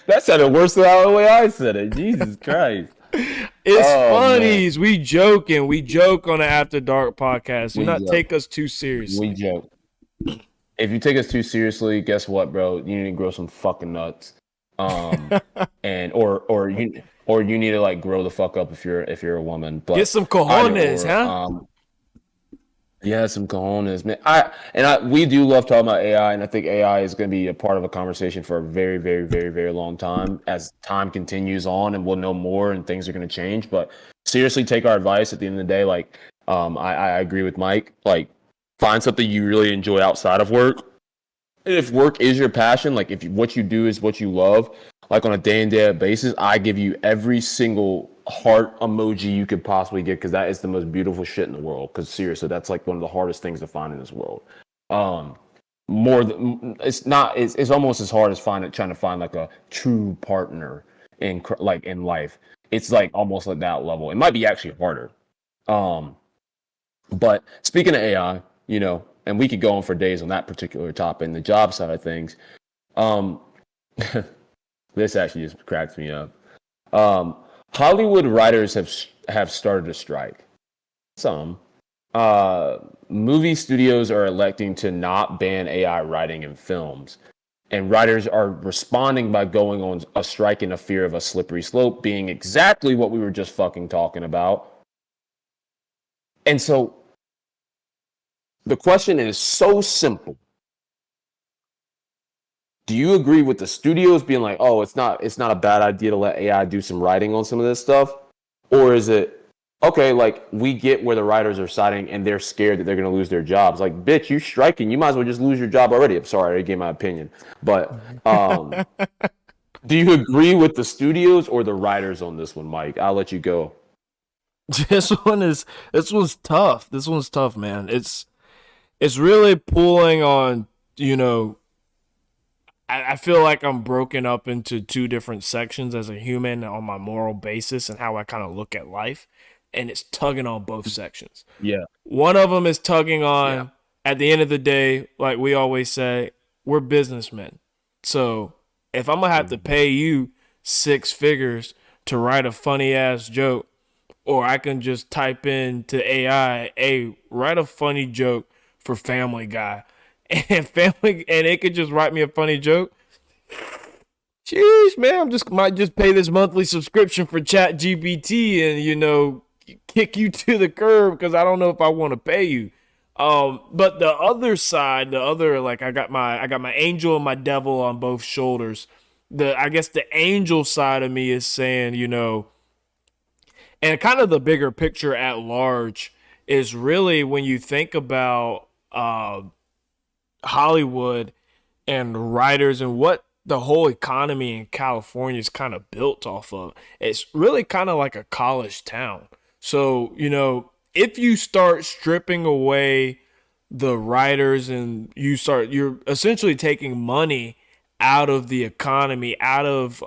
That sounded worse than the way I said it. Jesus Christ. It's funnies. Man. We joke on the After Dark podcast. Do not take us too seriously. We joke. If you take us too seriously, guess what, bro? You need to grow some fucking nuts. And or you need to like grow the fuck up if you're a woman. But get some cojones, huh? Yeah, some cojones, man. We do love talking about AI, and I think AI is going to be a part of a conversation for a very, very, very, very long time as time continues on, and we'll know more and things are going to change. But seriously, take our advice. At the end of the day, like, I agree with Mike. Like, find something you really enjoy outside of work, if work is your passion, like if what you do is what you love, like on a day in day out basis, I give you every single heart emoji you could possibly get because that is the most beautiful shit in the world. Because seriously, that's like one of the hardest things to find in this world. Um, more than it's not. It's almost as hard as trying to find like a true partner in life. It's like almost at that level. It might be actually harder. Um, but speaking of AI, and we could go on for days on that particular topic and the job side of things. Um, this actually just cracks me up. Um, Hollywood writers have started a strike. Some movie studios are electing to not ban AI writing in films, and writers are responding by going on a strike in a fear of a slippery slope being exactly what we were just fucking talking about. And so the question is so simple. Do you agree with the studios being like, oh, it's not a bad idea to let AI do some writing on some of this stuff? Or is it, okay, like we get where the writers are siding and they're scared that they're going to lose their jobs. Like, bitch, you striking, you might as well just lose your job already. I'm sorry, I already gave my opinion. But do you agree with the studios or the writers on this one, Mike? I'll let you go. This one's tough. This one's tough, man. It's really pulling on, I feel like I'm broken up into two different sections as a human on my moral basis and how I kind of look at life. And it's tugging on both sections. Yeah. One of them is tugging on, at the end of the day, like we always say, we're businessmen. So if I'm going to have to pay you 6 figures to write a funny ass joke, or I can just type into AI, hey, write a funny joke for Family Guy. And it could just write me a funny joke. Jeez, man, might just pay this monthly subscription for Chat GPT and kick you to the curb because I don't know if I want to pay you. But the other side, like I got my angel and my devil on both shoulders. I guess the angel side of me is saying, and kind of the bigger picture at large is really when you think about Hollywood and writers and what the whole economy in California is kind of built off of. It's really kind of like a college town. So, if you start stripping away the writers and you're essentially taking money out of the economy, out of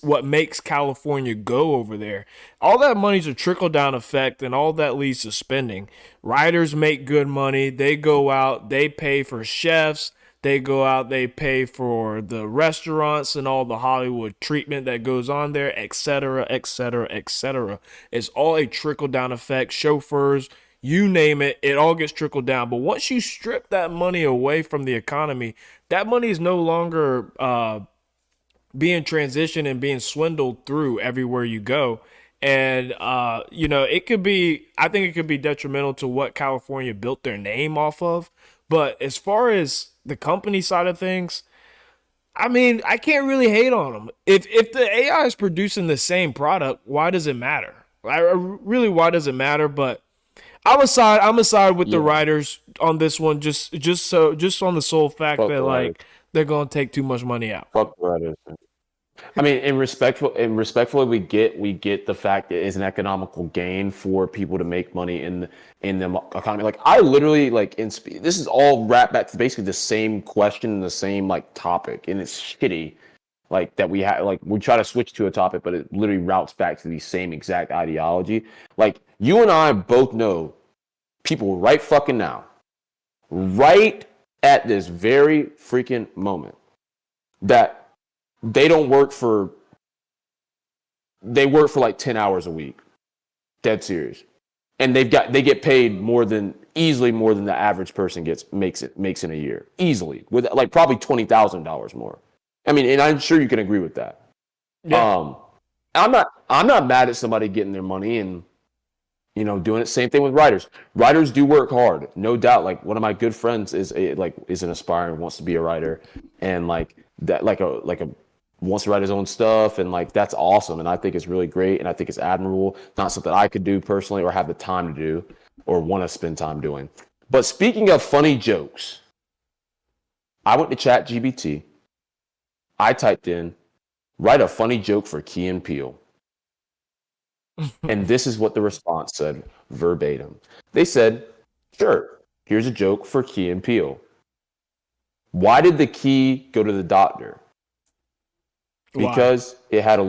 what makes California go over there. All that money's a trickle down effect, and all that leads to spending. Writers make good money. They go out, they pay for chefs. They go out, they pay for the restaurants and all the Hollywood treatment that goes on there, etc., etc., etc. It's all a trickle down effect. Chauffeurs, you name it, it all gets trickled down. But once you strip that money away from the economy, that money is no longer being transitioned and being swindled through everywhere you go. And, I think it could be detrimental to what California built their name off of. But as far as the company side of things, I mean, I can't really hate on them. If the AI is producing the same product, why does it matter? Really, why does it matter? But I'm aside with the writers on this one, just on the sole fact that like they're gonna take too much money out. Fuck the writers. I mean, respectfully, we get the fact that it's an economical gain for people to make money in the economy. Like I literally this is all wrapped back to basically the same question and the same like topic, and it's shitty. Like that we have we try to switch to a topic, but it literally routes back to the same exact ideology. Like you and I both know people right fucking now, right at this very freaking moment, that they work for like 10 hours a week. Dead serious. And they get paid easily more than the average person makes in a year. Easily. With like probably $20,000 more. I mean, and I'm sure you can agree with that. Yeah. I'm not mad at somebody getting their money and doing it. Same thing with writers. Writers do work hard, no doubt. Like one of my good friends is an aspiring, wants to be a writer, and wants to write his own stuff, and like that's awesome, and I think it's really great, and I think it's admirable. Not something I could do personally or have the time to do or want to spend time doing. But speaking of funny jokes, I went to ChatGPT. I typed in, write a funny joke for Key and Peele. And this is what the response said verbatim. They said, sure, here's a joke for Key and Peele. Why did the key go to the doctor? Why? Because it had a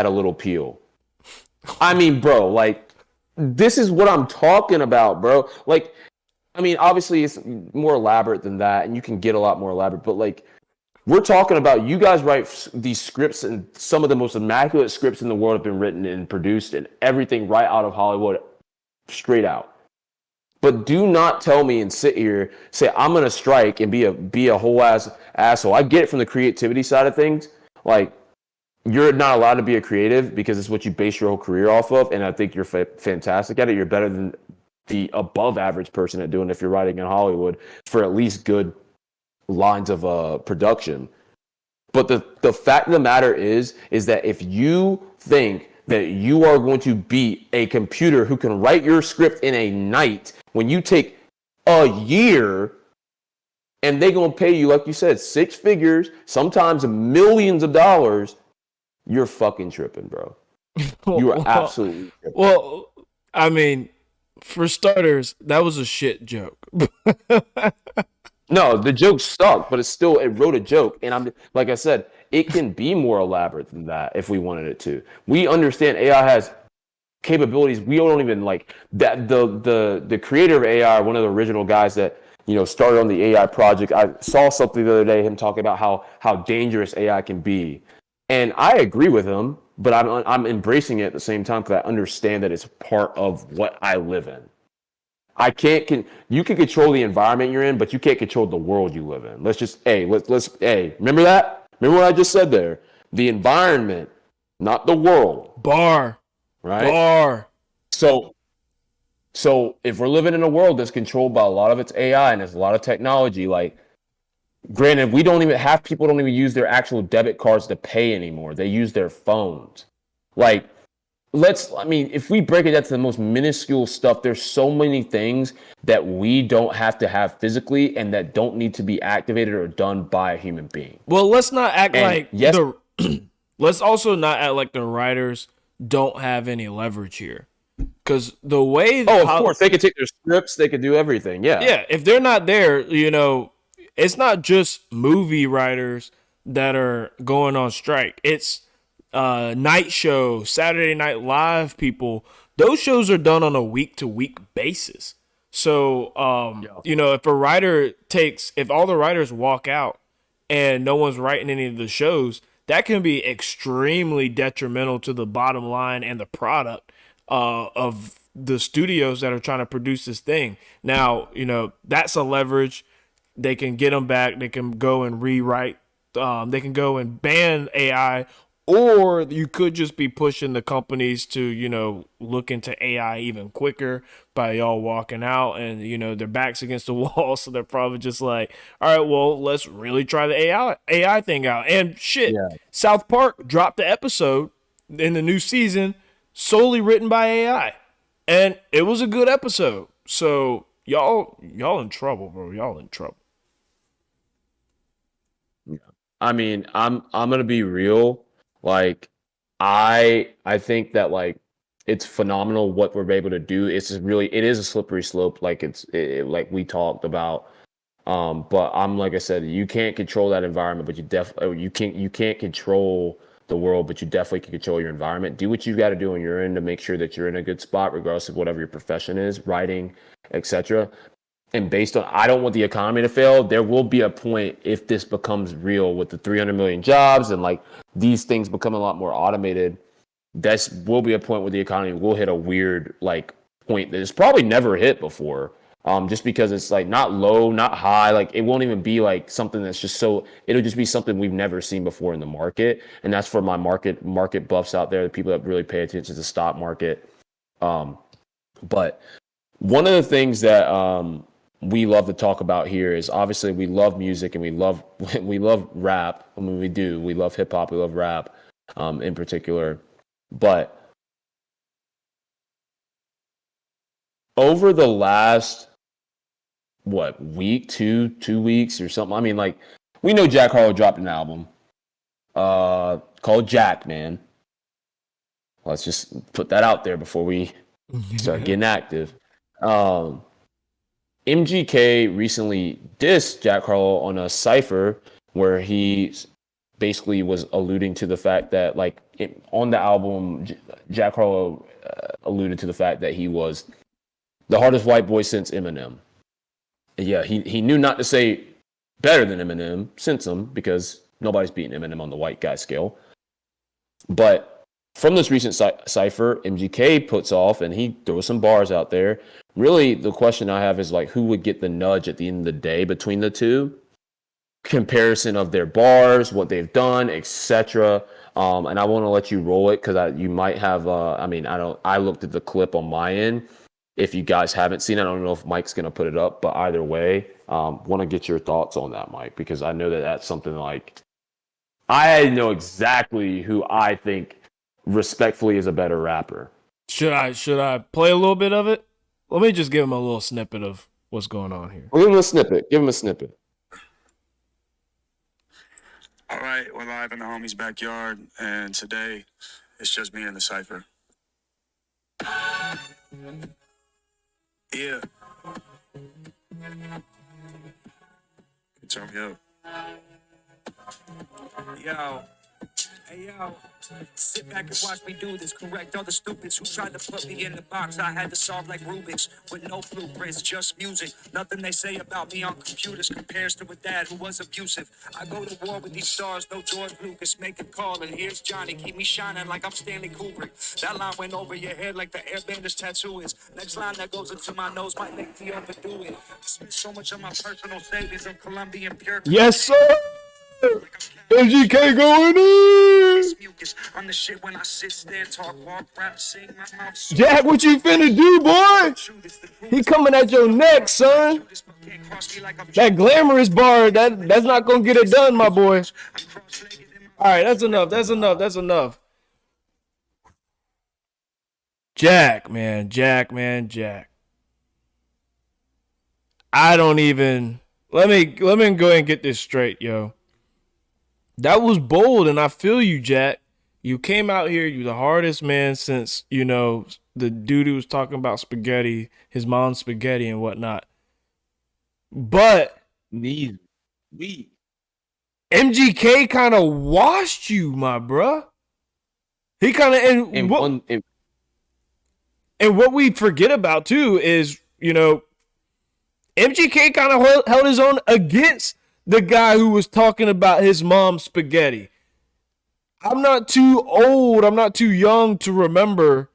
little peel. I mean, bro, like, this is what I'm talking about, bro. Like, I mean, obviously it's more elaborate than that, and you can get a lot more elaborate, but like, we're talking about you guys write these scripts, and some of the most immaculate scripts in the world have been written and produced, and everything right out of Hollywood, straight out. But do not tell me and sit here say I'm gonna strike and be a whole asshole. I get it from the creativity side of things. Like, you're not allowed to be a creative because it's what you base your whole career off of, and I think you're fantastic at it. You're better than the above average person at doing it if you're writing in Hollywood for at least good lines of production. But the fact of the matter is that if you think that you are going to beat a computer who can write your script in a night when you take a year and they're going to pay you, like you said, six figures, sometimes millions of dollars, you're fucking tripping, bro. You are absolutely tripping. Well, I mean, for starters, that was a shit joke. No, the joke stuck, but it wrote a joke. And I'm like I said, it can be more elaborate than that if we wanted it to. We understand AI has capabilities we don't even like that. The creator of AI, one of the original guys that started on the AI project. I saw something the other day, him talking about how dangerous AI can be. And I agree with him, but I'm embracing it at the same time because I understand that it's part of what I live in. You can control the environment you're in, but you can't control the world you live in. Let's remember that? Remember what I just said there? The environment, not the world. Bar. Right? Bar. So if we're living in a world that's controlled by a lot of its AI and there's a lot of technology, like, granted, people don't even use their actual debit cards to pay anymore. They use their phones. Like, if we break it down to the most minuscule stuff, there's so many things that we don't have to have physically and that don't need to be activated or done by a human being. Well, let's not act let's also not act like the writers don't have any leverage here. Because the way... of course, they could take their scripts, they could do everything, yeah. Yeah, if they're not there, it's not just movie writers that are going on strike. It's night show, Saturday Night Live people. Those shows are done on a week-to-week basis. So, if all the writers walk out and no one's writing any of the shows, that can be extremely detrimental to the bottom line and the product of the studios that are trying to produce this thing. Now, that's a leverage. They can get them back. They can go and rewrite. They can go and ban AI, or you could just be pushing the companies to, look into AI even quicker by y'all walking out and, their backs against the wall. So they're probably just like, all right, well, let's really try the AI thing out. And shit, yeah. South Park dropped the episode in the new season solely written by AI. And it was a good episode. So y'all in trouble, bro. Y'all in trouble. Yeah. I mean, I'm gonna be real. Like, I think that, like, it's phenomenal what we're able to do. It is a slippery slope, like like we talked about. But like I said, you can't control that environment, but you can't control the world, but you definitely can control your environment. Do what you got to do on your end to make sure that you're in a good spot, regardless of whatever your profession is, writing, etc. And based on, I don't want the economy to fail. There will be a point if this becomes real with the 300 million jobs and like these things become a lot more automated. That will be a point where the economy will hit a weird like point that it's probably never hit before. Just because it's like not low, not high, like it won't even be like something that's just it'll just be something we've never seen before in the market. And that's for my market buffs out there, the people that really pay attention to the stock market. But one of the things that we love to talk about here is obviously we love music and we love rap. I mean, we love hip hop, we love rap in particular. But over the last what week, 2 weeks or something. I mean, like we know Jack Harlow dropped an album called Jack, man. Let's just put that out there before we start getting active. MGK recently dissed Jack Harlow on a cipher where he basically was alluding to the fact that, like, on the album, Jack Harlow alluded to the fact that he was the hardest white boy since Eminem. And yeah, he knew not to say better than Eminem since him because nobody's beating Eminem on the white guy scale. But from this recent cipher, MGK puts off and he throws some bars out there. Really, the question I have is, like, who would get the nudge at the end of the day between the two? Comparison of their bars, what they've done, etc. And I want to let you roll it because you might have. I looked at the clip on my end. If you guys haven't seen it, I don't know if Mike's gonna put it up, but either way, want to get your thoughts on that, Mike, because I know that that's something like I know exactly who I think respectfully is a better rapper. Should I play a little bit of it? Let me just give him a little snippet of what's going on here. Well, give him a snippet. Give him a snippet. All right, we're live in the homie's backyard, and today it's just me and the cipher. Yeah. Turn me up. Yo. Hey, yo. Sit back and watch me do this. Correct all the stupids who tried to put me in the box. I had to solve like Rubik's with no blueprints, just music. Nothing they say about me on computers compares to a dad who was abusive. I go to war with these stars, no George Lucas. Make a call, and here's Johnny. Keep me shining like I'm Stanley Kubrick. That line went over your head like the Airbander's tattoo is. Next line that goes into my nose might make me overdo it. I spent so much of my personal savings on Colombian pure. Yes, sir. MGK going in. On the shit when I sit, stand, talk, walk, rap, sing, my mouth. Jack, what you finna do, boy? He coming at your neck, son. That glamorous bar, that's not gonna get it done, my boy. All right, that's enough. That's enough. Jack, man. I don't even. Let me go ahead and get this straight, yo. That was bold, and I feel you, Jack. You came out here, you're the hardest man since, the dude who was talking about spaghetti, his mom's spaghetti and whatnot. But We. MGK kind of washed you, my bruh. He kind of, and what we forget about too is, MGK kind of held his own against the guy who was talking about his mom's spaghetti. I'm not too old, I'm not too young to remember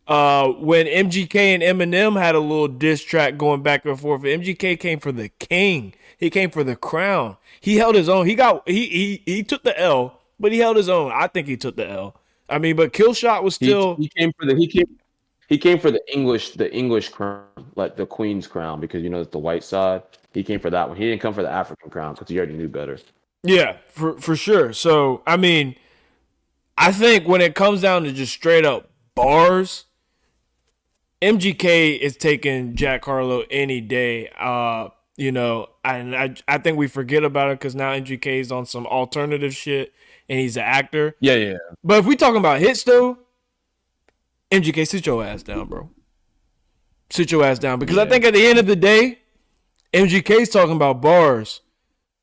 when MGK and Eminem had a little diss track going back and forth. MGK came for the king. He came for the crown. He held his own. He took the L, but he held his own. I think he took the L. I mean, but Killshot was still. He came for the English crown, like the Queen's crown, because it's the white side. He came for that one. He didn't come for the African crown because he already knew better. Yeah, for sure. So I mean, I think when it comes down to just straight up bars, MGK is taking Jack Harlow any day. And I think we forget about it because now MGK is on some alternative shit and he's an actor. Yeah. But if we talking about hits though, MGK, sit your ass down, bro. Sit your ass down. Because I think at the end of the day, MGK's talking about bars.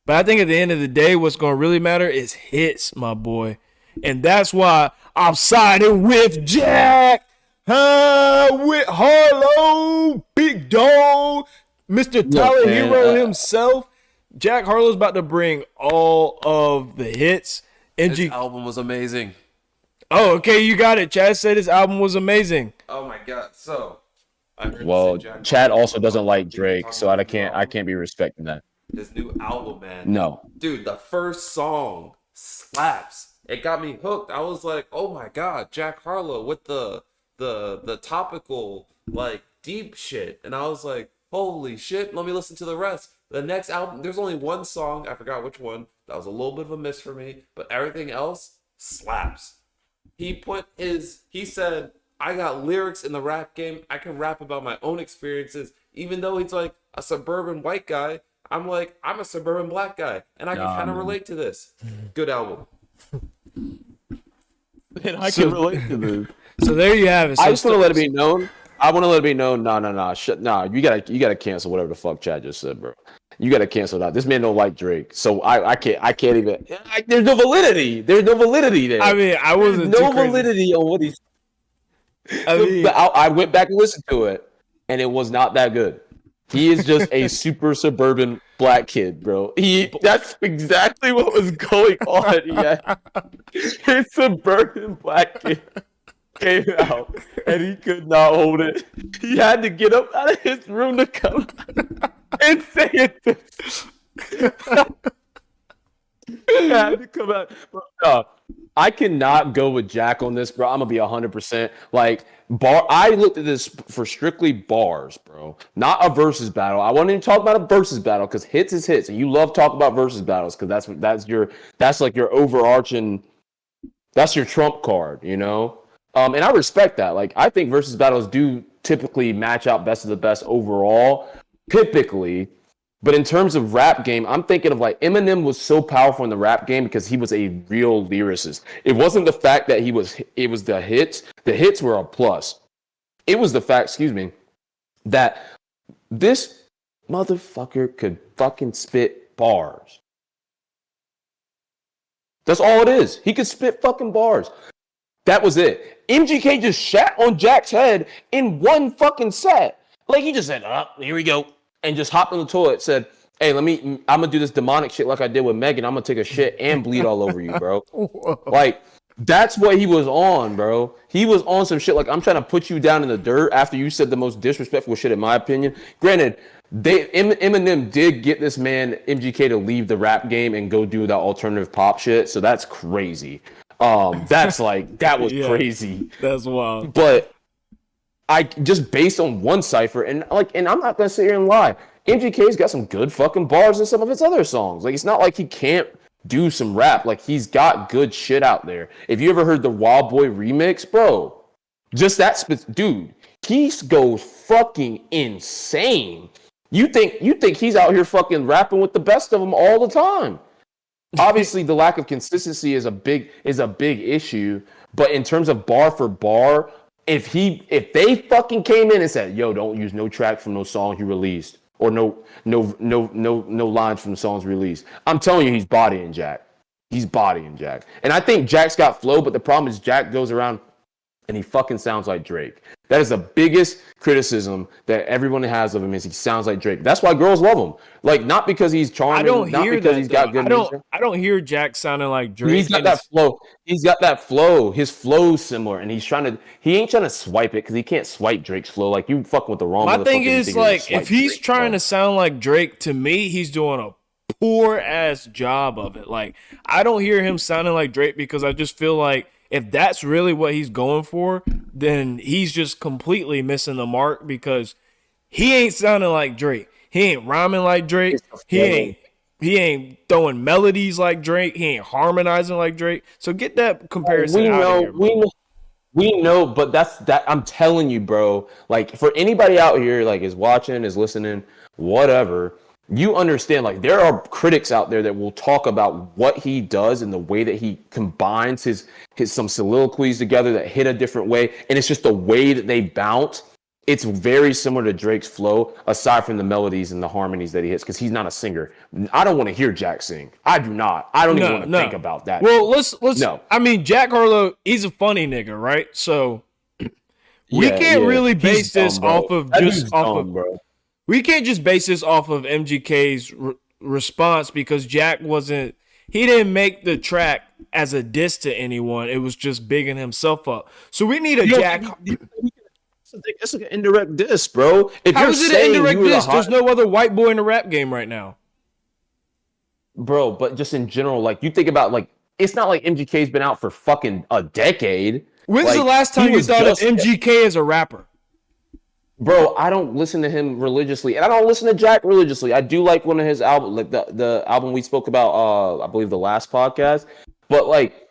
But I think at the end of the day, what's going to really matter is hits, my boy. And that's why I'm siding with Jack. With Harlow, big dog, Mr. Tyler Hero himself. Jack Harlow's about to bring all of the hits. This album was amazing. Oh, okay, you got it. Chad said his album was amazing. Oh my god! So, Chad also doesn't like Drake, so I can't be respecting that. His new album, man. No, dude, the first song slaps. It got me hooked. I was like, oh my god, Jack Harlow with the topical, like, deep shit, and I was like, holy shit. Let me listen to the rest. The next album, there's only one song, I forgot which one. That was a little bit of a miss for me, but everything else slaps. He said, I got lyrics in the rap game. I can rap about my own experiences, even though he's like a suburban white guy, I'm like, I'm a suburban black guy, and I can kind of relate to this. Good album. And I can relate to this. So there you have it. I just want to let it be known. I want to let it be known. No. You gotta cancel whatever the fuck Chad just said, bro. You gotta cancel that. This man don't like Drake, so I can't even. There's no validity. There's no validity there. I mean, I wasn't no too crazy. validity on what he's. I mean, I went back and listened to it, and it was not that good. He is just a super suburban black kid, bro. That's exactly what was going on. Yeah, his suburban black kid came out, and he could not hold it. He had to get up out of his room to come and say it. He had to come out. Bro, I cannot go with Jack on this, bro. I'm gonna be 100%. Like I looked at this for strictly bars, bro. Not a versus battle. I wasn't even talking about a versus battle because hits is hits, and you love talking about versus battles because that's like your overarching, that's your trump card, you know. And I respect that. Like I think versus battles do typically match out best of the best overall, typically. But in terms of rap game, I'm thinking of like Eminem was so powerful in the rap game because he was a real lyricist. It wasn't the fact that it was the hits. The hits were a plus. It was the fact, that this motherfucker could fucking spit bars. That's all it is. He could spit fucking bars. That was it. MGK just shat on Jack's head in one fucking set. Like he just said, here we go. And just hopped in the toilet, said, hey, I'm gonna do this demonic shit like I did with Megan. I'm gonna take a shit and bleed all over you, bro. Like, that's what he was on, bro. He was on some shit like, I'm trying to put you down in the dirt after you said the most disrespectful shit, in my opinion. Granted, Eminem did get this man, MGK, to leave the rap game and go do that alternative pop shit, so that's crazy. That was crazy. That's wild. But I just based on one cipher, and I'm not gonna sit here and lie. MGK's got some good fucking bars in some of his other songs. Like it's not like he can't do some rap. Like he's got good shit out there. If you ever heard the Wild Boy remix, bro, just that dude, he goes fucking insane. You think he's out here fucking rapping with the best of them all the time? Obviously, the lack of consistency is a big issue. But in terms of bar for bar, if they fucking came in and said, "Yo, don't use no track from no song you released, or no lines from the songs released," I'm telling you, he's bodying Jack. He's bodying Jack, and I think Jack's got flow. But the problem is Jack goes around and he fucking sounds like Drake. That is the biggest criticism that everyone has of him, is he sounds like Drake. That's why girls love him. Like, not because he's charming, not because he's got good music. I don't hear Jack sounding like Drake. He's got that flow. He's got that flow. His flow's similar, and he ain't trying to swipe it because he can't swipe Drake's flow. Like, you fucking with the wrong motherfucker. My thing is, like, if he's trying to sound like Drake, to me, he's doing a poor ass job of it. Like, I don't hear him sounding like Drake because I just feel like if that's really what he's going for, then he's just completely missing the mark, because he ain't sounding like Drake. He ain't rhyming like Drake. He ain't throwing melodies like Drake. He ain't harmonizing like Drake. So get that comparison out of here, bro. We know, but that's that. I'm telling you, bro. Like, for anybody out here, like, is watching, is listening, whatever, you understand, like, there are critics out there that will talk about what he does and the way that he combines his some soliloquies together that hit a different way, and it's just the way that they bounce. It's very similar to Drake's flow, aside from the melodies and the harmonies that he hits, because he's not a singer. I don't want to hear Jack sing. I do not. I don't even want to think about that. Well, let's. I mean, Jack Harlow, he's a funny nigga, right? So we can't really base this off of we can't just base this off of MGK's response, because Jack he didn't make the track as a diss to anyone. It was just bigging himself up. So we need a Jack. It's like an indirect diss, bro. How is it an indirect diss? There's no other white boy in the rap game right now, bro. But just in general, like, you think about, like, it's not like MGK's been out for fucking a decade. When's the last time you thought of MGK as a rapper? Bro, I don't listen to him religiously, and I don't listen to Jack religiously. I do like one of his albums, like the album we spoke about, I believe the last podcast. But, like,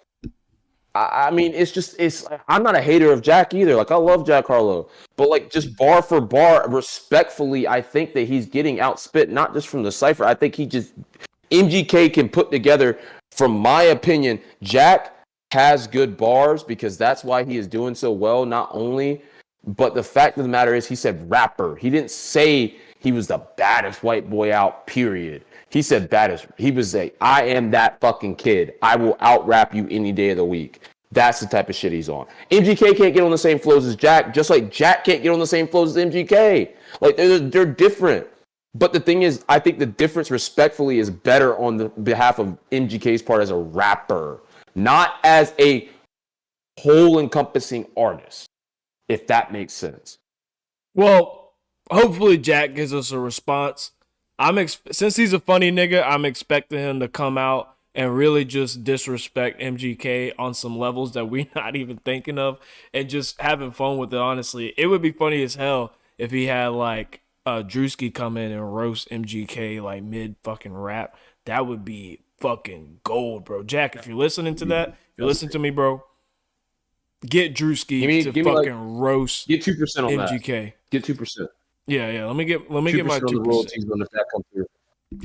I mean, it's. I'm not a hater of Jack either. Like, I love Jack Harlow, but like, just bar for bar, respectfully, I think that he's getting outspit, not just from the cipher. I think MGK can put together, from my opinion, Jack has good bars because that's why he is doing so well. Not only, but the fact of the matter is, he said rapper. He didn't say he was the baddest white boy out, period. He said baddest. He was I am that fucking kid. I will out rap you any day of the week. That's the type of shit he's on. MGK can't get on the same flows as Jack, just like Jack can't get on the same flows as MGK. Like, they're different. But the thing is, I think the difference, respectfully, is better on the behalf of MGK's part as a rapper, not as a whole encompassing artist, if that makes sense. Well, hopefully Jack gives us a response. Since he's a funny nigga, I'm expecting him to come out and really just disrespect MGK on some levels that we're not even thinking of, and just having fun with it. Honestly, it would be funny as hell if he had like Drewski come in and roast MGK like mid fucking rap. That would be fucking gold, bro. Jack, if you're listening to that, if you listen to me, bro, get Drewski to fucking roast. Get 2% on MGK. That. Get 2%. Yeah. Let me get my 2%. On the royalties when that comes through.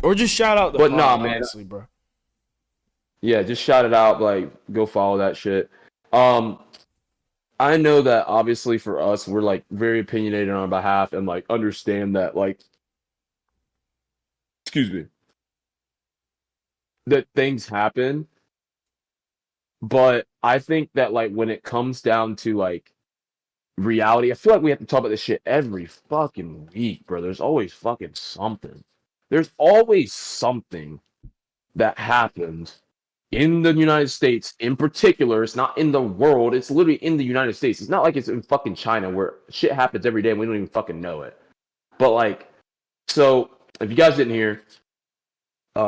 Or just shout out the but pod, nah, man. honestly, bro. Yeah, just shout it out. Like, go follow that shit. I know that obviously for us, we're like very opinionated on our behalf and like understand that like, excuse me, that things happen. But I think that like when it comes down to like reality, I feel like we have to talk about this shit every fucking week, bro. There's always fucking something. There's always something that happens in the United States in particular. It's not in the world. It's literally in the United States. It's not like it's in fucking China where shit happens every day and we don't even fucking know it. But like, so if you guys didn't hear,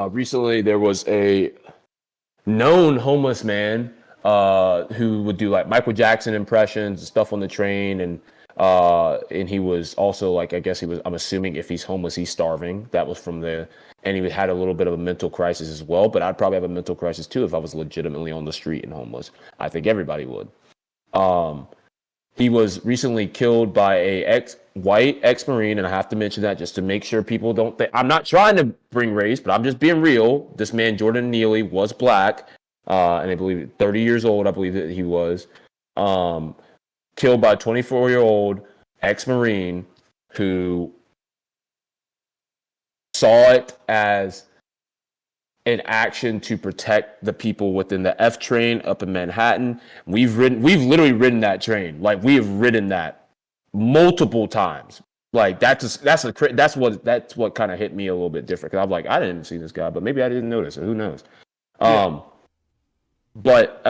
recently there was a known homeless man who would do like Michael Jackson impressions and stuff on the train, and he was also like, I guess he was, I'm assuming if he's homeless, he's starving. That was from and he had a little bit of a mental crisis as well, but I'd probably have a mental crisis too if I was legitimately on the street and homeless. I think everybody would. He was recently killed by a white ex-Marine, and I have to mention that just to make sure people don't think, I'm not trying to bring race, but I'm just being real. This man, Jordan Neely, was black, and I believe 30 years old, I believe that he was, killed by a 24-year-old ex-Marine who saw it as an action to protect the people within the F train up in Manhattan. We've literally ridden that train. Like, we have ridden that multiple times. Like, that's what kind of hit me a little bit different. Cause I'm like, I didn't see this guy, but maybe I didn't notice it. Who knows? Yeah. But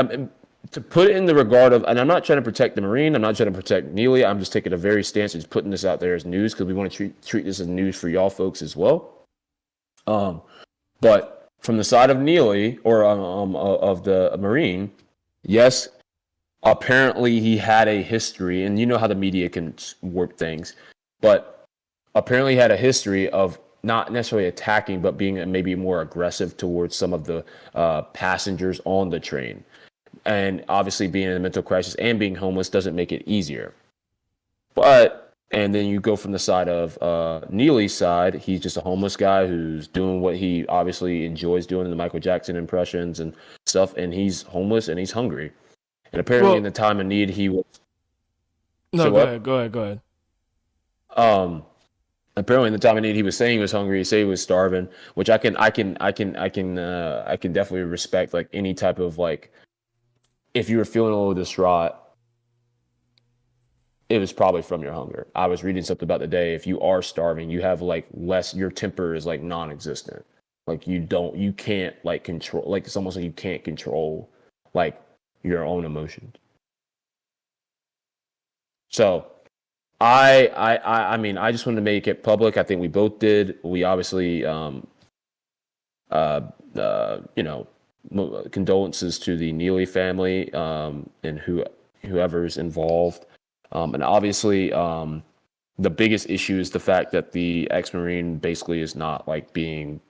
to put it in the regard of, and I'm not trying to protect the Marine, I'm not trying to protect Neely. I'm just taking a very stance of just putting this out there as news because we want to treat this as news for y'all folks as well. But from the side of Neely, or of the Marine, yes, apparently he had a history, and you know how the media can warp things, but apparently he had a history of not necessarily attacking, but being maybe more aggressive towards some of the passengers on the train. And obviously being in a mental crisis and being homeless doesn't make it easier. And then you go from the side of Neely's side, he's just a homeless guy who's doing what he obviously enjoys doing, the Michael Jackson impressions and stuff, and he's homeless and he's hungry. And apparently in the time of need, he was... No, go ahead. Apparently in the time of need, he was saying he was hungry, he said he was starving, which I can definitely respect, like any type of like, if you were feeling a little distraught, it was probably from your hunger. I was reading something about the day. If you are starving, you have like less, your temper is like non-existent. Like you can't like control, like it's almost like you can't control like your own emotions. So I mean, I just wanted to make it public. I think we both did. We obviously, condolences to the Neely family, and whoever's involved. And obviously, the biggest issue is the fact that the ex-Marine basically is not like being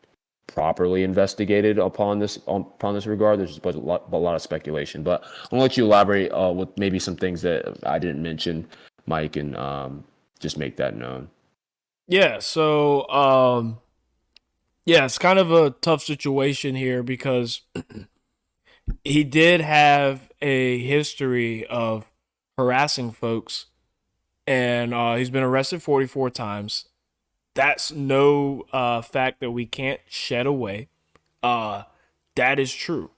properly investigated upon this regard. There's just a lot of speculation, but I'll let you elaborate with maybe some things that I didn't mention, Mike, and just make that known. Yeah, so yeah, it's kind of a tough situation here because he did have a history of harassing folks, and he's been arrested 44 times. That's no fact that we can't shed away. Uh, that is true.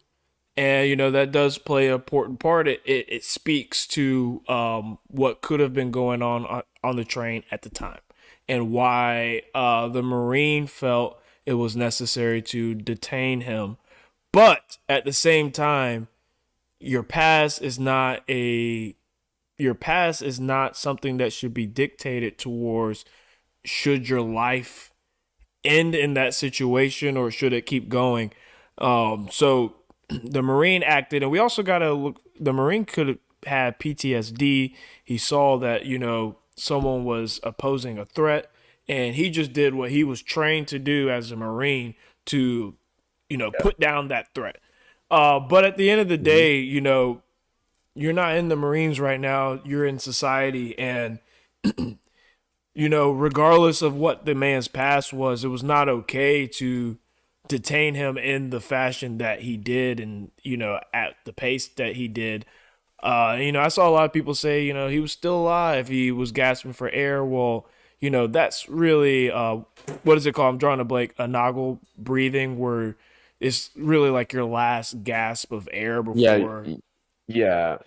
And that does play an important part. It speaks to what could have been going on the train at the time, and why the Marine felt it was necessary to detain him. But at the same time, your past is not something that should be dictated towards. Should your life end in that situation, or should it keep going? So the Marine acted, and we also got to look. The Marine could have had PTSD. He saw that someone was opposing a threat, and he just did what he was trained to do as a Marine to put down that threat. But at the end of the day, you're not in the Marines right now. You're in society, and regardless of what the man's past was, it was not okay to detain him in the fashion that he did, and at the pace that he did. I saw a lot of people say, he was still alive, he was gasping for air. Well, that's really what is it called? I'm drawing a blank. Anagal breathing, where it's really like your last gasp of air before. Yeah.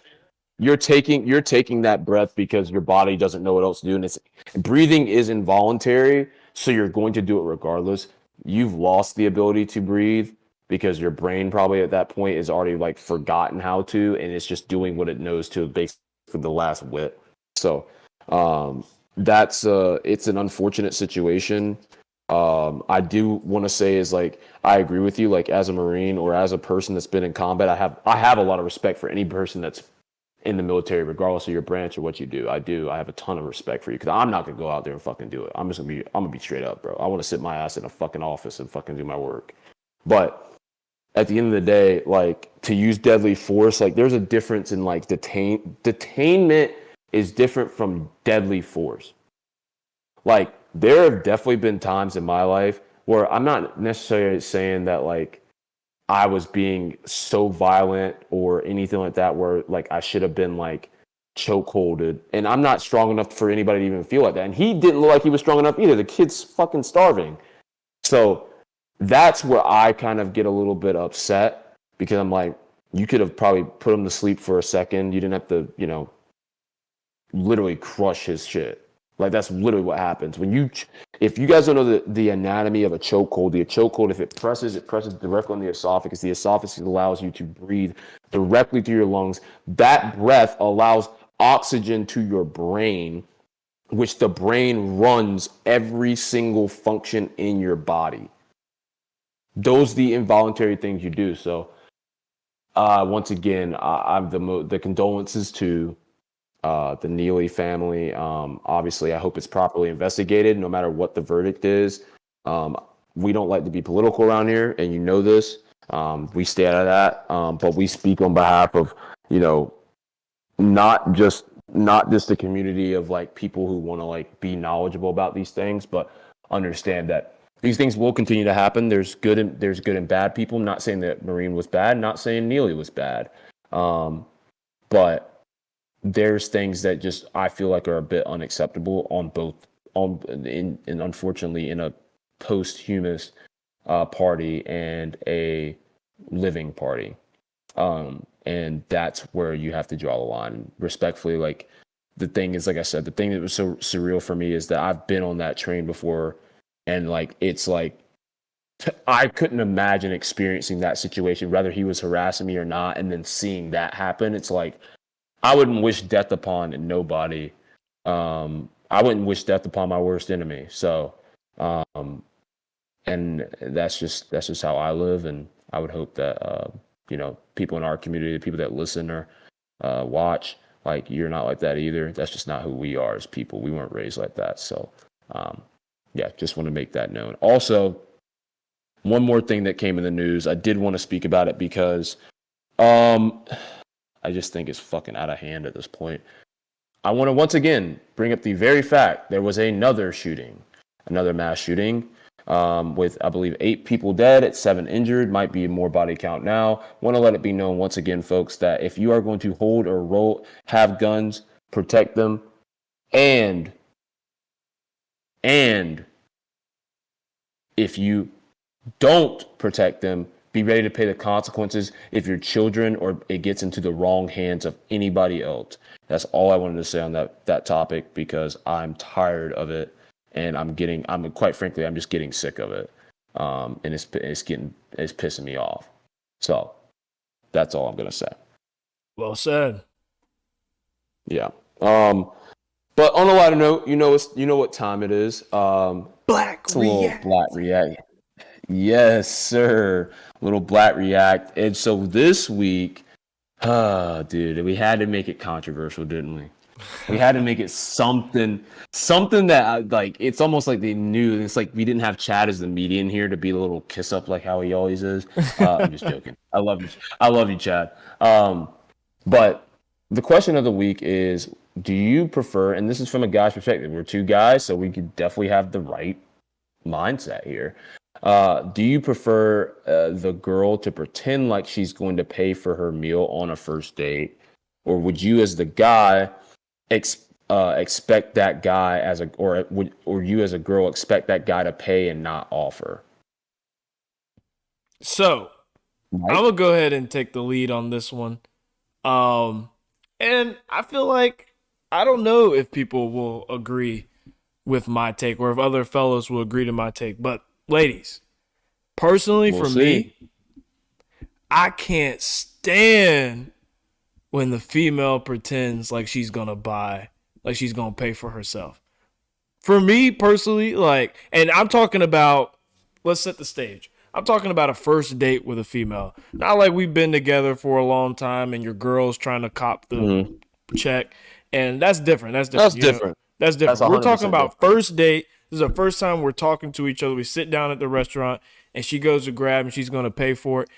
You're taking that breath because your body doesn't know what else to do, and it's breathing is involuntary, so you're going to do it regardless. You've lost the ability to breathe because your brain probably at that point is already like forgotten how to, and it's just doing what it knows to basically the last whit. So that's it's an unfortunate situation. I do want to say is like I agree with you. Like as a Marine or as a person that's been in combat, I have a lot of respect for any person that's in the military, regardless of your branch or what you do. I have a ton of respect for you because I'm not gonna go out there and fucking do it. I'm gonna be straight up, bro. I want to sit my ass in a fucking office and fucking do my work. But at the end of the day, like to use deadly force, like there's a difference in like detainment is different from deadly force. Like there have definitely been times in my life where I'm not necessarily saying that like I was being so violent or anything like that where like I should have been like chokeholded, and I'm not strong enough for anybody to even feel like that. And he didn't look like he was strong enough either. The kid's fucking starving. So that's where I kind of get a little bit upset because I'm like, you could have probably put him to sleep for a second. You didn't have to, literally crush his shit. Like that's literally what happens when if you guys don't know the anatomy of a chokehold, if it presses directly on the esophagus. The esophagus allows you to breathe directly through your lungs. That breath allows oxygen to your brain, which the brain runs every single function in your body. Those are the involuntary things you do. So once again, I'm the condolences to the Neely family. Obviously, I hope it's properly investigated, no matter what the verdict is. We don't like to be political around here, and you know this. We stay out of that, but we speak on behalf of, not just the community of like people who want to like be knowledgeable about these things, but understand that these things will continue to happen. There's good and bad people. I'm not saying that Marine was bad. Not saying Neely was bad, but there's things that just I feel like are a bit unacceptable and unfortunately in a posthumous party and a living party, and that's where you have to draw the line respectfully. Like the thing is, like I said, the thing that was so surreal for me is that I've been on that train before, and like it's like I couldn't imagine experiencing that situation, whether he was harassing me or not, and then seeing that happen. It's like I wouldn't wish death upon nobody. I wouldn't wish death upon my worst enemy. So, and that's just how I live. And I would hope that people in our community, the people that listen or watch, like you're not like that either. That's just not who we are as people. We weren't raised like that. So, yeah, just want to make that known. Also, one more thing that came in the news. I did want to speak about it because I just think it's fucking out of hand at this point. I want to once again bring up the very fact there was another mass shooting, with, I believe, 8 people dead, 7 injured, might be more body count now. Want to let it be known once again, folks, that if you are going to hold or have guns, protect them, and if you don't protect them, be ready to pay the consequences if your children or it gets into the wrong hands of anybody else. That's all I wanted to say on that topic, because I'm tired of it, and I'm quite frankly, I'm just getting sick of it. And it's pissing me off. So that's all I'm gonna say. Well said. Yeah. But on a lighter note, you know what time it is. Black React. Black React. Yes, sir. Little Black React. And so this week, dude, we had to make it controversial, didn't we? We had to make it something that it's almost like they knew. It's like we didn't have Chad as the median here to be a little kiss up like how he always is. I'm just joking. I love you, Chad. But the question of the week is, do you prefer, and this is from a guy's perspective, we're 2 guys, so we could definitely have the right mindset here. Do you prefer the girl to pretend like she's going to pay for her meal on a first date, or would you, as the guy, expect that guy or you as a girl expect that guy to pay and not offer? So Mike? I'm gonna go ahead and take the lead on this one. And I feel like I don't know if people will agree with my take or if other fellows will agree to my take, but ladies, personally, We'll for see. me, I can't stand when the female pretends like she's gonna pay for herself. For me personally, and I'm talking about, let's set the stage. I'm talking about a first date with a female. Not like we've been together for a long time and your girl's trying to cop the check. And that's different. That's different. That's different. That's We're talking 100% about first date. This is the first time we're talking to each other. We sit down at the restaurant and she goes to grab and she's going to pay for it.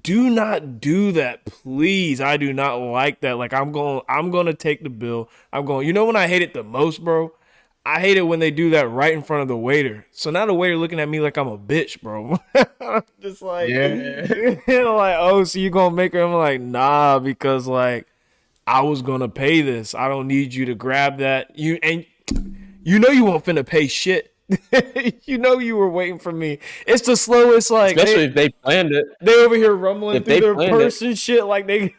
Do not do that, please. I do not like that. Like, I'm going to take the bill. You know when I hate it the most, bro? I hate it when they do that right in front of the waiter. So now the waiter looking at me like I'm a bitch, bro. Just like, like, oh, so you gonna make her? I'm like, nah, because like I was gonna pay this. I don't need you to grab that. You won't finna pay shit. You were waiting for me. It's the slowest, like, especially if they planned it. They over here rumbling If through they their planned purse and shit like they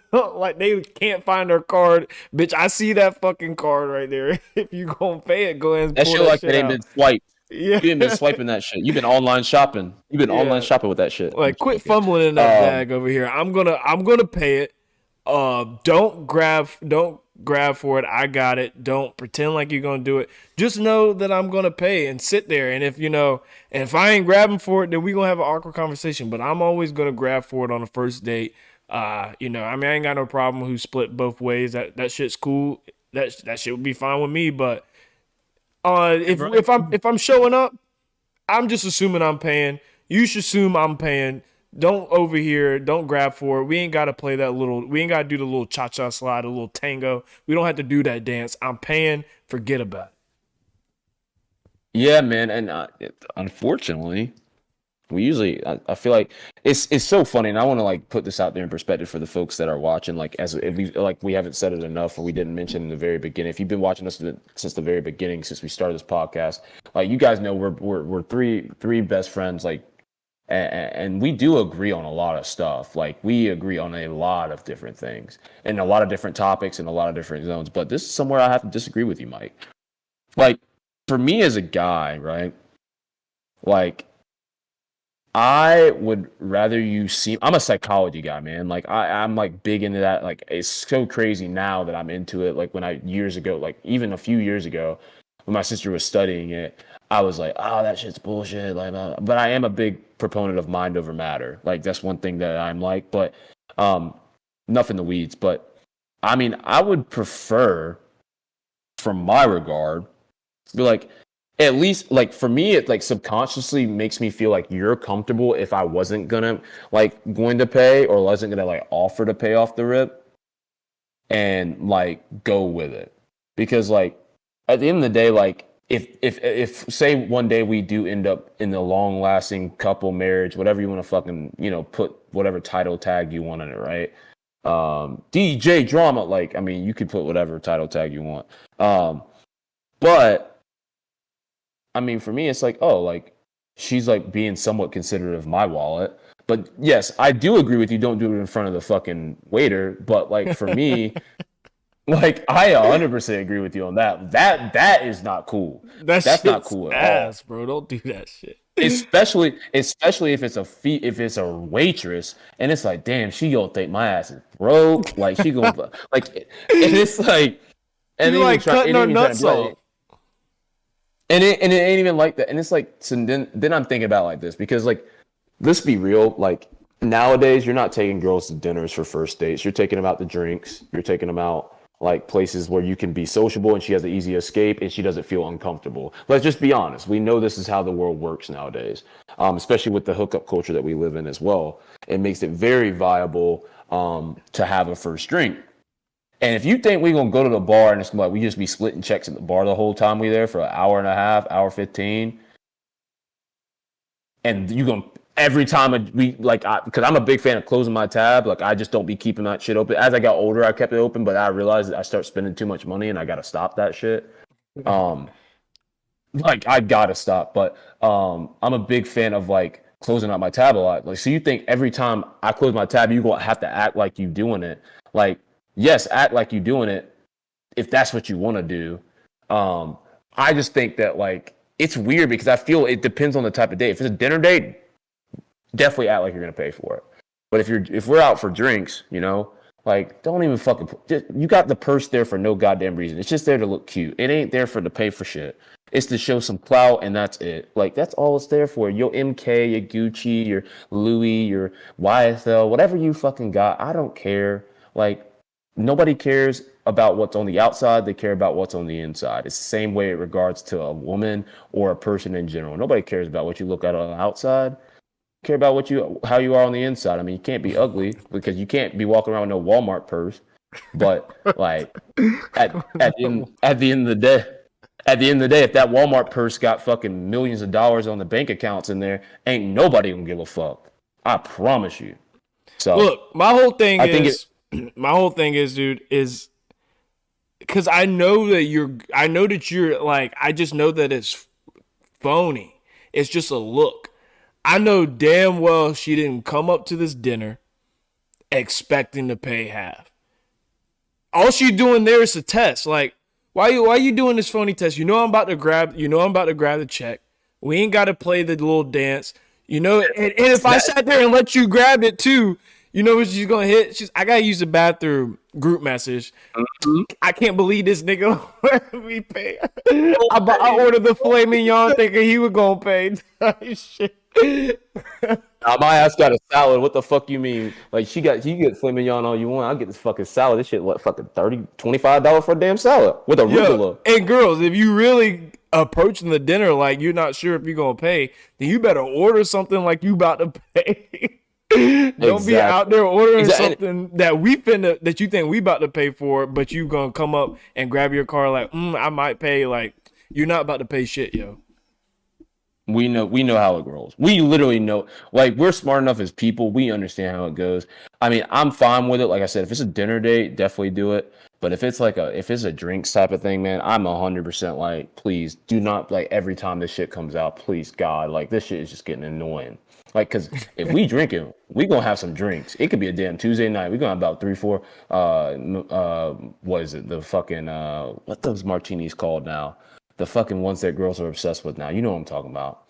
can't find their card. Bitch, I see that fucking card right there. If you gonna pay it, go ahead and That pull shit that like shit it ain't out. been swiped. Yeah. You ain't been swiping that shit. You've been online shopping. You've been online shopping with that shit. Like, quit fumbling in that bag over here. I'm gonna pay it. Don't grab for it. I got it. Don't pretend like you're gonna do it. Just know that I'm gonna pay and sit there. And if I ain't grabbing for it, then we gonna have an awkward conversation. But I'm always gonna grab for it on the first date. I ain't got no problem who split both ways. That shit's cool. That shit would be fine with me. But if I'm showing up, I'm just assuming I'm paying. You should assume I'm paying. Don't grab for it. We ain't got to play that we ain't got to do the little cha-cha slide, a little tango. We don't have to do that dance. I'm paying. Forget about it. Yeah, man. And unfortunately, we usually, I feel like it's so funny. And I want to like put this out there in perspective for the folks that are watching. Like, we haven't said it enough, or we didn't mention in the very beginning. If you've been watching us since the very beginning, since we started this podcast, like, you guys know we're three best friends, like, and we do agree on a lot of stuff. Like, we agree on a lot of different things and a lot of different topics and a lot of different zones. But this is somewhere I have to disagree with you, Mike. Like, for me as a guy, right? Like, I would rather you see. I'm a psychology guy, man. Like, I'm like big into that. Like, it's so crazy now that I'm into it. Like, years ago, like even a few years ago, when my sister was studying it, I was like, oh, that shit's bullshit. Like, but I am a big proponent of mind over matter. Like, that's one thing that I'm like. But enough in the weeds. But I mean, I would prefer, from my regard, be like, at least like for me, it like subconsciously makes me feel like you're comfortable if I wasn't going to pay or wasn't gonna like offer to pay off the rip and like go with it. Because like at the end of the day, like if say one day we do end up in the long lasting couple marriage, whatever you want to fucking, put whatever title tag you want on it, right? DJ drama, like I mean you could put whatever title tag you want. But I mean, for me, it's like, oh, like she's like being somewhat considerate of my wallet. But yes, I do agree with you. Don't do it in front of the fucking waiter. But like for me, like I 100% agree with you on that. That is not cool. That's not cool at all. Ass, bro. Don't do that shit. Especially if it's a waitress and it's like, damn, she gonna think my ass is broke. Like she gonna like, and it's like, and You like cutting our nuts off. And it ain't even like that. And it's like, so then I'm thinking about like this because like, let's be real. Like nowadays, you're not taking girls to dinners for first dates. You're taking them out to drinks. You're taking them out like places where you can be sociable and she has an easy escape and she doesn't feel uncomfortable. Let's just be honest. We know this is how the world works nowadays, especially with the hookup culture that we live in as well. It makes it very viable to have a first drink. And if you think we're going to go to the bar and it's like we just be splitting checks at the bar the whole time we there for an hour and a half, hour 15, and you going to every time we like, because I'm a big fan of closing my tab. Like I just don't be keeping that shit open. As I got older, I kept it open, but I realized that I start spending too much money and I got to stop that shit. Like I got to stop, but I'm a big fan of like closing out my tab a lot. Like, so you think every time I close my tab, you're going to have to act like you doing it. Like, yes, act like you doing it if that's what you want to do. I just think that like it's weird because I feel it depends on the type of date. If it's a dinner date, definitely act like you're gonna pay for it. But if we're out for drinks, like don't even fucking you got the purse there for no goddamn reason. It's just there to look cute. It ain't there to pay for shit. It's to show some clout and that's it. Like that's all it's there for. Your MK, your Gucci, your Louis, your YSL, whatever you fucking got. I don't care. Like nobody cares about what's on the outside. They care about what's on the inside. It's the same way in regards to a woman or a person in general. Nobody cares about what you look at on the outside. Care about how you are on the inside. I mean, you can't be ugly because you can't be walking around with no Walmart purse. But like at the end of the day, if that Walmart purse got fucking millions of dollars on the bank accounts in there, ain't nobody gonna give a fuck. I promise you. So look, my whole thing is, dude, is because I know that you're like, I just know that it's phony. It's just a look. I know damn well she didn't come up to this dinner expecting to pay half. All she doing there is a test. Like, why you doing this phony test? I'm about to grab the check. We ain't got to play the little dance. And if I sat there and let you grab it too, you know what she's gonna hit? I gotta use the bathroom group message. Mm-hmm. I can't believe this nigga we pay. I ordered the filet mignon thinking he was gonna pay. Shit. My ass got a salad. What the fuck you mean? Like you get filet mignon all you want. I'll get this fucking salad. This shit what fucking $30, $25 for a damn salad with arugula. And girls, if you really approaching the dinner like you're not sure if you're gonna pay, then you better order something like you about to pay. Don't be out there ordering something that you think we about to pay for, but you gonna come up and grab your car like, I might pay. Like you're not about to pay shit, yo. We know how it rolls. We literally know. Like we're smart enough as people. We understand how it goes. I mean, I'm fine with it. Like I said, if it's a dinner date, definitely do it. But if it's a drinks type of thing, man, I'm 100% like, please do not like every time this shit comes out. Please, God, like this shit is just getting annoying. Like, cause if we drinking, we gonna have some drinks. It could be a damn Tuesday night. We gonna have about 3-4. What is it? The fucking what those martinis called now? The fucking ones that girls are obsessed with now. You know what I'm talking about.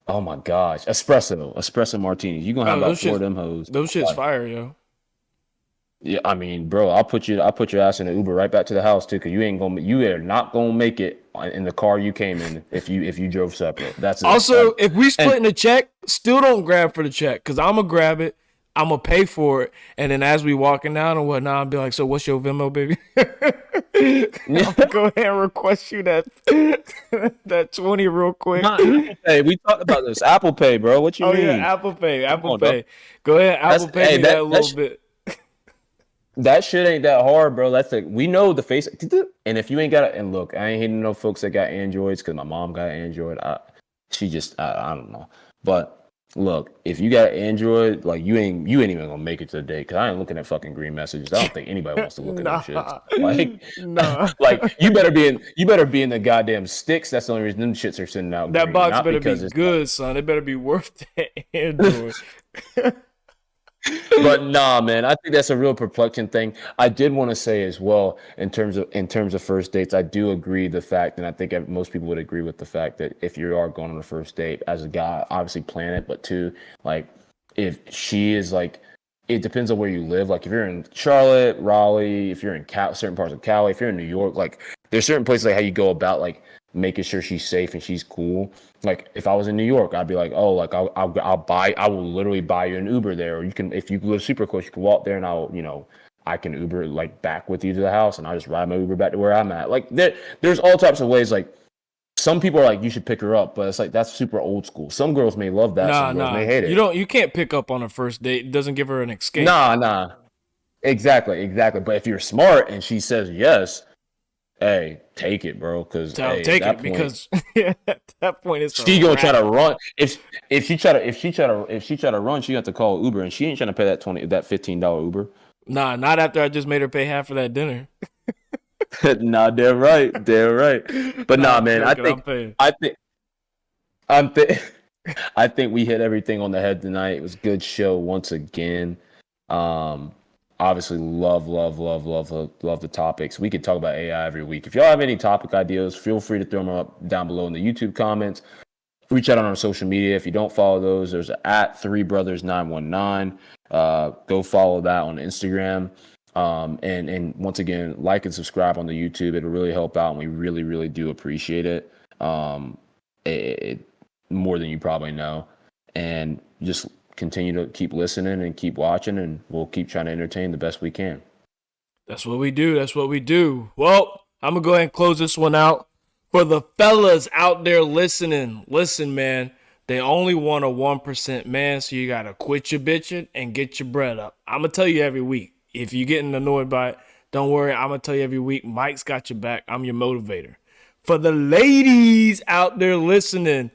Oh my gosh. Espresso martinis. You're gonna have about 4 of them hoes. Those shit's fire, yo. Yeah, I mean, bro, I'll put your ass in an Uber right back to the house too, because you are not gonna make it in the car you came in if you drove separate. That's also if we splitting the check, still don't grab for the check, because I'm gonna grab it, I'm gonna pay for it, and then as we walking down and whatnot, I'll be like, so what's your Venmo, baby? I'll go ahead and request you that that 20 real quick. Not Apple Pay. We talked about this. Apple Pay, bro. What you Oh yeah, mean? Apple Pay, Come Apple on, dog. Pay. Go ahead, Apple Pay Hey, me that a little bit. that shit ain't that hard, bro. That's like we know the face. And if you ain't got it, and look, I ain't hating no folks that got Androids because my mom got Android. I don't know. But look, if you got Android, like you ain't even gonna make it to the day because I ain't looking at fucking green messages. I don't think anybody wants to look at that shit. Like, Nah. like you better be in the goddamn sticks. That's the only reason them shits are sitting out. That green, box not better be because it's good, son. It better be worth that Android. But nah, man, I think that's a real perplexing thing. I did want to say as well, in terms of first dates, I do agree the fact, and I think most people would agree with the fact that if you are going on a first date as a guy, obviously plan it, but two, like if she is like, it depends on where you live. Like if you're in Charlotte, Raleigh, if you're in certain parts of Cali, if you're in New York, like there's certain places like how you go about like making sure she's safe and she's cool. Like if I was in New York, I'd be like, oh, like I will literally buy you an Uber there, or you can, if you live super close, you can walk there, and I can Uber like back with you to the house, and I'll just ride my Uber back to where I'm at. Like there's all types of ways. Like some people are like, you should pick her up, but it's like that's super old school. Some girls may love that, some girls may hate it. You can't pick up on a first date. It doesn't give her an escape. Nah. Exactly. But if you're smart and she says yes, hey, take it, bro. Because Take it because at that point it's she gonna try to run. If she try to run, she got to call Uber, and she ain't trying to pay that $15 Uber. Nah, not after I just made her pay half of that dinner. Nah, they're right. But nah, man, I think we hit everything on the head tonight. It was a good show once again. Obviously, love the topics. We could talk about AI every week. If y'all have any topic ideas, feel free to throw them up down below in the YouTube comments. Reach out on our social media. If you don't follow those, there's at 3brothers919. Go follow that on Instagram. And once again, like and subscribe on the YouTube. It'll really help out, and we really, really do appreciate it. It more than you probably know. And just continue to keep listening and keep watching, and we'll keep trying to entertain the best we can. That's what we do. Well, I'm gonna go ahead and close this one out. For the fellas out there listening, listen, man, they only want a 1% man, so you gotta quit your bitching and get your bread up. I'm gonna tell you every week. If you're getting annoyed by it, don't worry, I'm gonna tell you every week. Mike's got your back. I'm your motivator. For the ladies out there listening,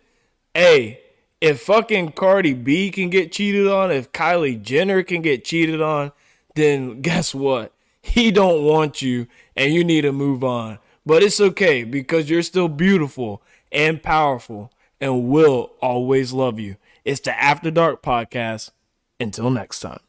hey, if fucking Cardi B can get cheated on, if Kylie Jenner can get cheated on, then guess what? He don't want you, and you need to move on. But it's okay, because you're still beautiful and powerful, and will always love you. It's the After Dark Podcast. Until next time.